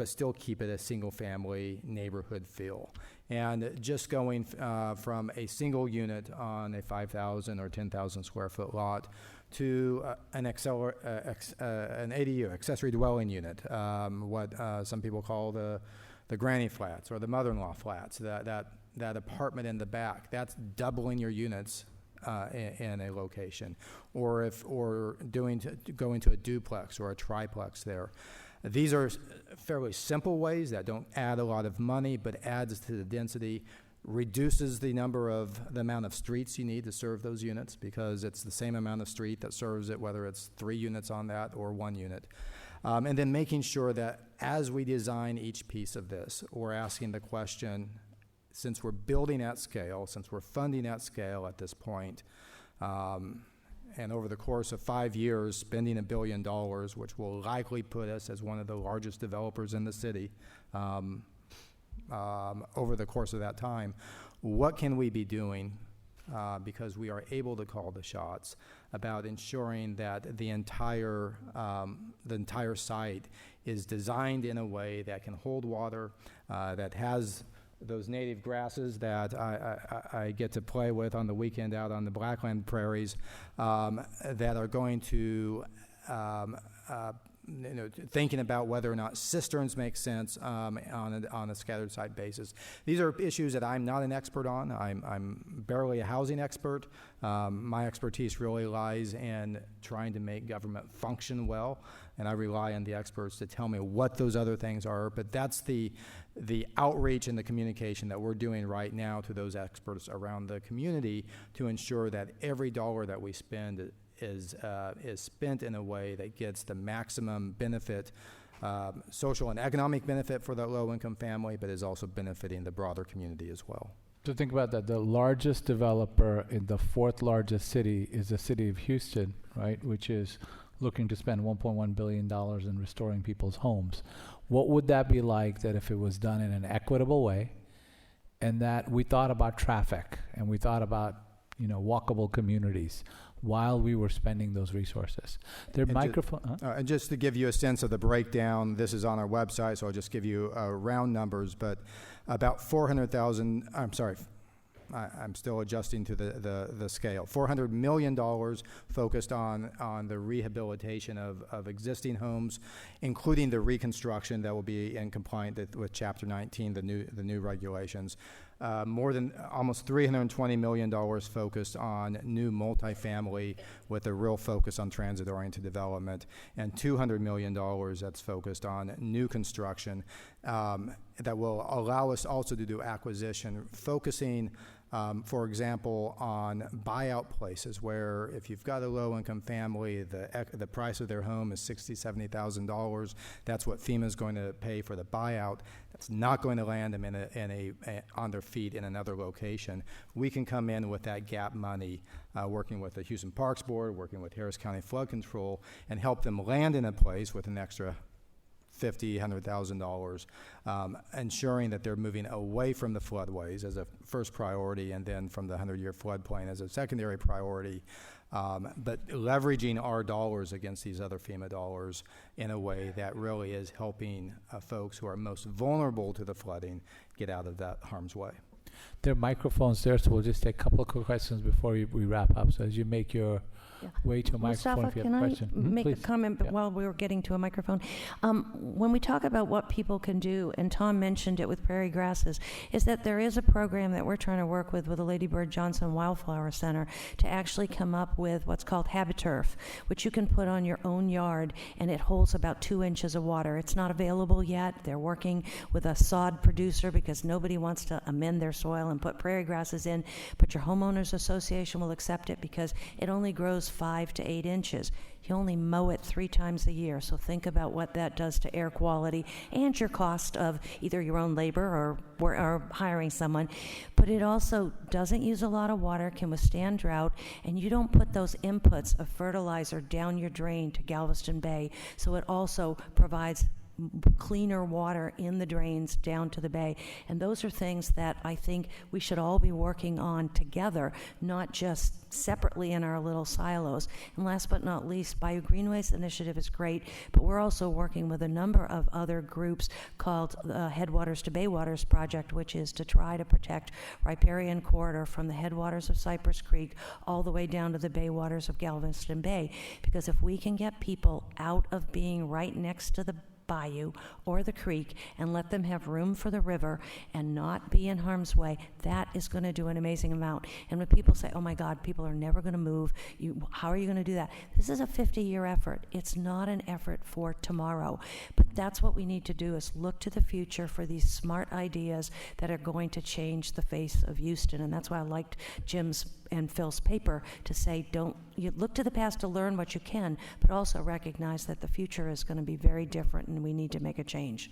still keep it a single-family neighborhood feel. And just going from a single unit on a 5,000 or 10,000 square foot lot to an ADU, accessory dwelling unit, what some people call the granny flats or the mother-in-law flats, that apartment in the back, that's doubling your units in a location. Or going to a duplex or a triplex there. These are fairly simple ways that don't add a lot of money, but adds to the density, reduces the amount of streets you need to serve those units, because it's the same amount of street that serves it, whether it's 3 units on that or 1 unit. And then making sure that as we design each piece of this, we're asking the question, since we're building at scale, since we're funding at scale at this point, and over the course of 5 years, spending $1 billion, which will likely put us as one of the largest developers in the city over the course of that time, what can we be doing because we are able to call the shots about ensuring that the entire site is designed in a way that can hold water, that has those native grasses that I get to play with on the weekend out on the Blackland prairies, that are going to thinking about whether or not cisterns make sense on a scattered site basis. These are issues that I'm not an expert on. I'm barely a housing expert. My expertise really lies in trying to make government function well, and I rely on the experts to tell me what those other things are. But that's the outreach and the communication that we're doing right now to those experts around the community to ensure that every dollar that we spend is spent in a way that gets the maximum benefit, social and economic benefit for that low-income family, but is also benefiting the broader community as well. So think about that. The largest developer in the 4th largest city is the city of Houston, right, which is looking to spend $1.1 billion in restoring people's homes. What would that be like that if it was done in an equitable way, and that we thought about traffic and we thought about walkable communities while we were spending those resources? And just to give you a sense of the breakdown, this is on our website, so I'll just give you round numbers, but about 400,000, I'm still adjusting to the scale. $400 million focused on the rehabilitation of existing homes, including the reconstruction that will be in compliance with Chapter 19, the new regulations. More than almost $320 million focused on new multifamily with a real focus on transit-oriented development, and $200 million that's focused on new construction that will allow us also to do acquisition, focusing for example, on buyout places where if you've got a low-income family, the price of their home is $60,000, $70,000. That's what FEMA is going to pay for the buyout. That's not going to land them on their feet in another location. We can come in with that gap money, working with the Houston Parks Board, working with Harris County Flood Control, and help them land in a place with an extra $50,000, $100,000, ensuring that they're moving away from the floodways as a first priority, and then from the 100-year floodplain as a secondary priority, but leveraging our dollars against these other FEMA dollars in a way that really is helping folks who are most vulnerable to the flooding get out of that harm's way. There are microphones there, so we'll just take a couple of quick questions before we wrap up. So as you make your Yeah. way to a microphone, Mustafa, if you have can a I question. Mhm, make a please. comment but Yeah. while we were getting to a microphone? When we talk about what people can do, and Tom mentioned it with prairie grasses, is that there is a program that we're trying to work with the Lady Bird Johnson Wildflower Center to actually come up with what's called Habiturf, which you can put on your own yard, and it holds about 2 inches of water. It's not available yet. They're working with a sod producer because nobody wants to amend their soil and put prairie grasses in, but your homeowners association will accept it because it only grows 5 to 8 inches. You only mow it 3 times a year, so think about what that does to air quality and your cost of either your own labor or hiring someone. But it also doesn't use a lot of water, can withstand drought, and you don't put those inputs of fertilizer down your drain to Galveston Bay, so it also provides cleaner water in the drains down to the bay. And those are things that I think we should all be working on together, not just separately in our little silos. And last but not least, BioGreenways Initiative is great, but we're also working with a number of other groups called the Headwaters to Baywaters Project, which is to try to protect riparian corridor from the headwaters of Cypress Creek all the way down to the baywaters of Galveston Bay. Because if we can get people out of being right next to the bayou or the creek and let them have room for the river and not be in harm's way, that is going to do an amazing amount. And when people say, oh my God, people are never going to move, how are you going to do that? This is a 50-year effort. It's not an effort for tomorrow. But that's what we need to do, is look to the future for these smart ideas that are going to change the face of Houston. And that's why I liked Jim's and Phil's paper to say, you look to the past to learn what you can, but also recognize that the future is going to be very different and we need to make a change.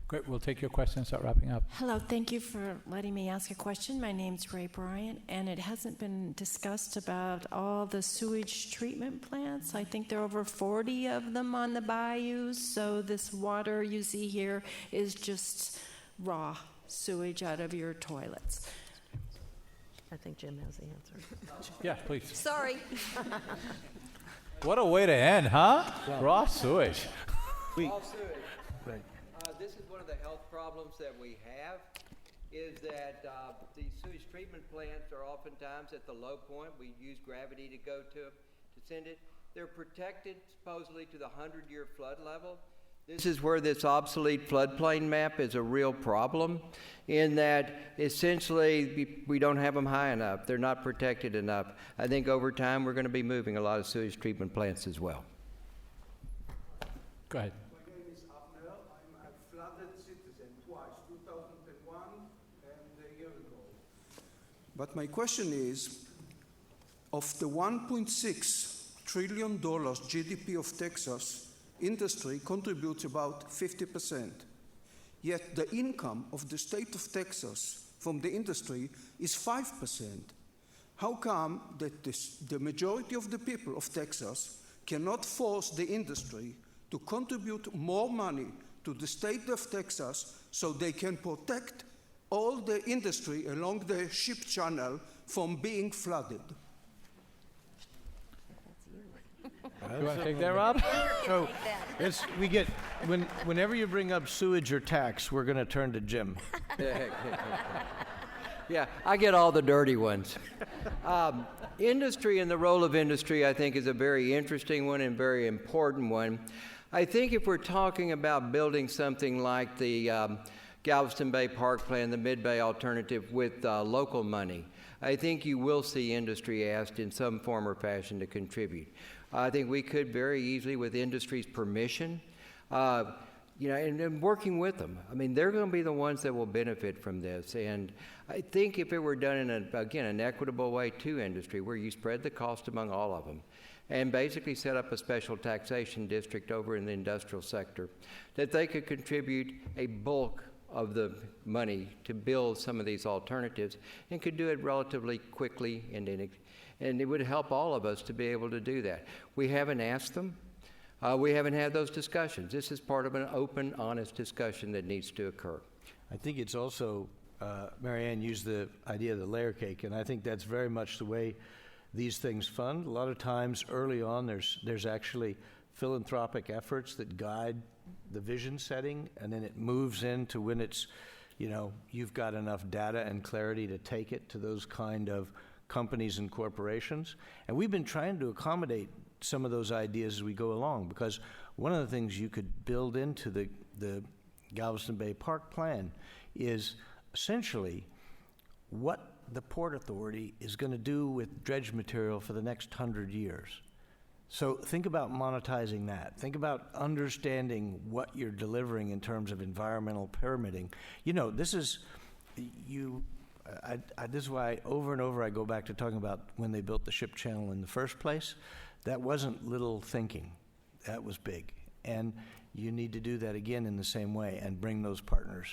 Great. We'll take your question and start wrapping up. Hello, thank you for letting me ask a question. My name's Ray Bryant, and it hasn't been discussed about all the sewage treatment plants. I think there are over 40 of them on the bayous, so this water you see here is just raw sewage out of your toilets. I think Jim has the answer. Yeah, please. Sorry. What a way to end, huh? Raw sewage. All sewage. This is one of the health problems that we have, is that these sewage treatment plants are oftentimes at the low point. We use gravity to go to send it. They're protected supposedly to the 100-year flood level. This is where this obsolete floodplain map is a real problem, in that essentially we don't have them high enough. They're not protected enough. I think over time we're going to be moving a lot of sewage treatment plants as well. Go ahead. My name is Abner. I'm a flooded citizen twice, 2001 and a year ago. But my question is, of the $1.6 trillion GDP of Texas, industry contributes about 50%. Yet the income of the state of Texas from the industry is 5%. How come that the majority of the people of Texas cannot force the industry to contribute more money to the state of Texas so they can protect all the industry along the ship channel from being flooded? You want to take that, Rob? So whenever you bring up sewage or tax, we're going to turn to Jim. Yeah, I get all the dirty ones. Industry and the role of industry, I think, is a very interesting one and very important one. I think if we're talking about building something like the Galveston Bay Park Plan, the Mid-Bay Alternative with local money, I think you will see industry asked in some form or fashion to contribute. I think we could very easily, with industry's permission, and working with them. I mean, they're going to be the ones that will benefit from this. And I think if it were done in, an equitable way to industry, where you spread the cost among all of them, and basically set up a special taxation district over in the industrial sector, that they could contribute a bulk of the money to build some of these alternatives, and could do it relatively quickly, and it would help all of us to be able to do that. We haven't asked them. We haven't had those discussions. This is part of an open, honest discussion that needs to occur. I think it's also, Mary Ann used the idea of the layer cake, and I think that's very much the way these things fund. A lot of times early on there's actually philanthropic efforts that guide the vision setting, and then it moves into when it's you've got enough data and clarity to take it to those kind of companies and corporations. And we've been trying to accommodate some of those ideas as we go along, because one of the things you could build into the Galveston Bay Park plan is essentially what the Port Authority is going to do with dredge material for the next 100 years. So think about monetizing that. Think about understanding what you're delivering in terms of environmental permitting. This is why over and over I go back to talking about when they built the ship channel in the first place. That wasn't little thinking. That was big. And you need to do that again in the same way and bring those partners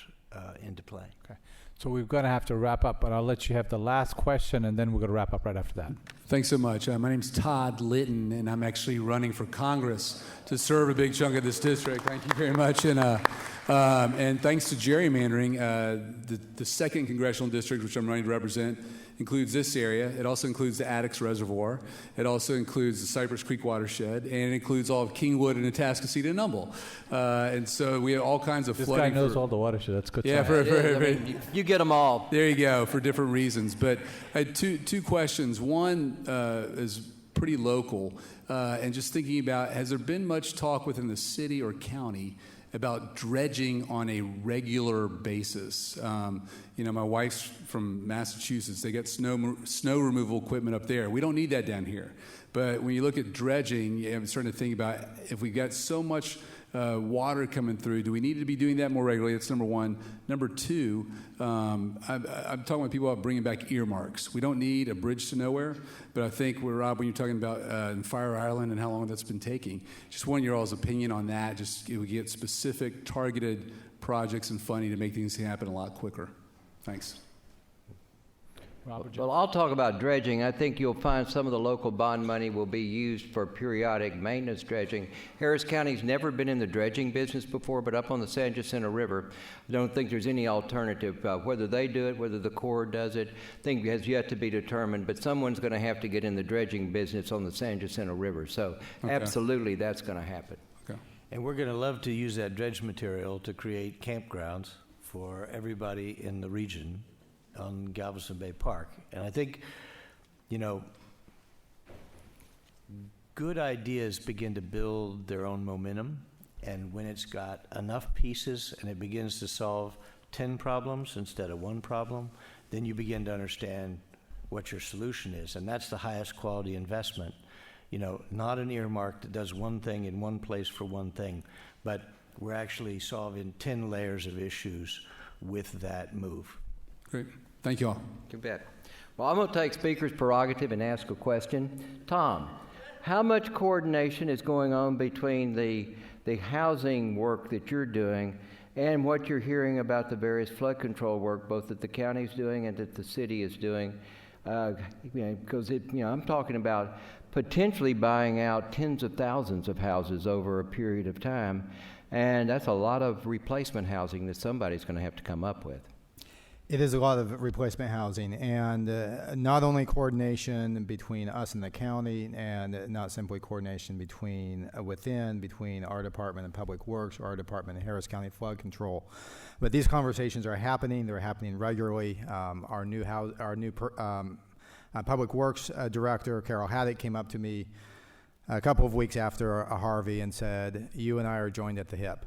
into play. Okay. So we're going to have to wrap up, but I'll let you have the last question, and then we're going to wrap up right after that. Thanks so much. My name's Todd Litton, and I'm actually running for Congress to serve a big chunk of this district. Thank you very much. And thanks to gerrymandering, the 2nd Congressional District, which I'm running to represent, includes this area. It also includes the Addicks Reservoir. It also includes the Cypress Creek watershed, and it includes all of Kingwood and Atascocita and Numble. And so we have all kinds of flooding. This guy knows all the watershed. That's good. Yeah, you get them all. There you go, for different reasons. But I had two questions. One is pretty local, and just thinking about, has there been much talk within the city or county about dredging on a regular basis? My wife's from Massachusetts. They got snow removal equipment up there. We don't need that down here. But when you look at dredging, I'm starting to think about, if we've got so much water coming through, do we need to be doing that more regularly? That's number one. Number two, I'm talking with people about bringing back earmarks. We don't need a bridge to nowhere, but I think, Rob, when you're talking about in Fire Island and how long that's been taking, just want your all's opinion on that. Just we get specific, targeted projects and funding to make things happen a lot quicker. Thanks. Well, I'll talk about dredging. I think you'll find some of the local bond money will be used for periodic maintenance dredging. Harris County's never been in the dredging business before, but up on the San Jacinto River, I don't think there's any alternative. Whether they do it, whether the Corps does it, I think has yet to be determined, but someone's going to have to get in the dredging business on the San Jacinto River. So absolutely, that's going to happen. Okay. And we're going to love to use that dredge material to create campgrounds for everybody in the region on Galveston Bay Park. And I think, good ideas begin to build their own momentum, and when it's got enough pieces and it begins to solve 10 problems instead of one problem, then you begin to understand what your solution is, and that's the highest quality investment. Not an earmark that does one thing in one place for one thing, but we're actually solving 10 layers of issues with that move. Great. Thank you all. You bet. Well, I'm going to take speaker's prerogative and ask a question. Tom, how much coordination is going on between the housing work that you're doing and what you're hearing about the various flood control work, both that the county's doing and that the city is doing? Because I'm talking about potentially buying out tens of thousands of houses over a period of time, and that's a lot of replacement housing that somebody's going to have to come up with. It is a lot of replacement housing, and not only coordination between us and the county, and not simply coordination between our department and Public Works or our department and Harris County Flood Control, but these conversations are happening. They're happening regularly. Our new Public Works director, Carol Haddock, came up to me a couple of weeks after Harvey and said, you and I are joined at the hip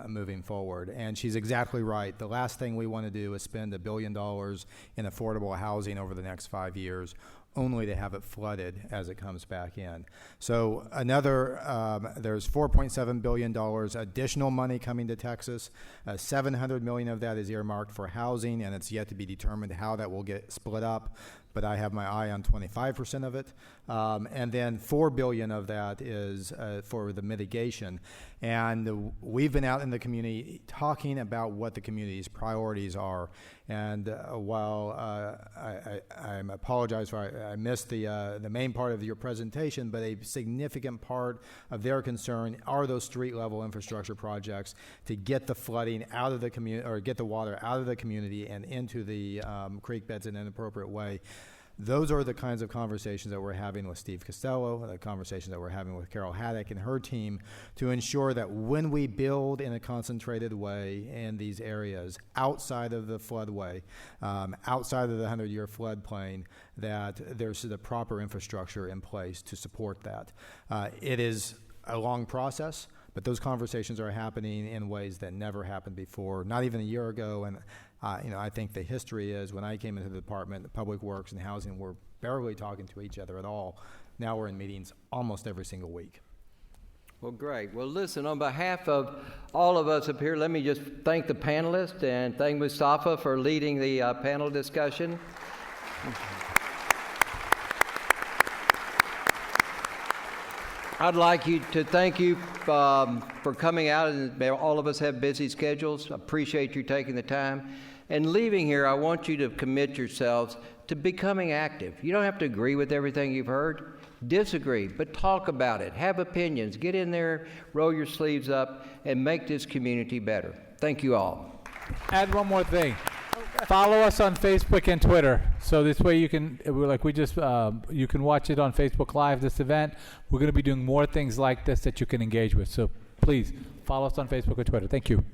moving forward. And she's exactly right. The last thing we want to do is spend $1 billion in affordable housing over the next 5 years, only to have it flooded as it comes back in. So there's $4.7 billion additional money coming to Texas. $700 million of that is earmarked for housing, and it's yet to be determined how that will get split up, but I have my eye on 25% of it. And then $4 billion of that is for the mitigation. And we've been out in the community talking about what the community's priorities are. And while I apologize for I missed the main part of your presentation, but a significant part of their concern are those street level infrastructure projects to get the flooding out of the community, or get the water out of the community and into the creek beds in an appropriate way. Those are the kinds of conversations that we're having with Steve Costello, the conversations that we're having with Carol Haddock and her team to ensure that when we build in a concentrated way in these areas outside of the floodway, outside of the 100-year floodplain, that there's the proper infrastructure in place to support that. It is a long process, but those conversations are happening in ways that never happened before, not even a year ago. And I think the history is when I came into the Department of Public Works and Housing, we're barely talking to each other at all. Now we're in meetings almost every single week. Well, great. Well, listen, on behalf of all of us up here, let me just thank the panelists and thank Mustafa for leading the panel discussion. I'd like to thank you for coming out, and all of us have busy schedules. I appreciate you taking the time. And leaving here, I want you to commit yourselves to becoming active. You don't have to agree with everything you've heard. Disagree, but talk about it. Have opinions. Get in there, roll your sleeves up, and make this community better. Thank you all. Add one more thing. Follow us on Facebook and Twitter. So this way you can, you can watch it on Facebook Live, this event. We're going to be doing more things like this that you can engage with. So please follow us on Facebook and Twitter. Thank you.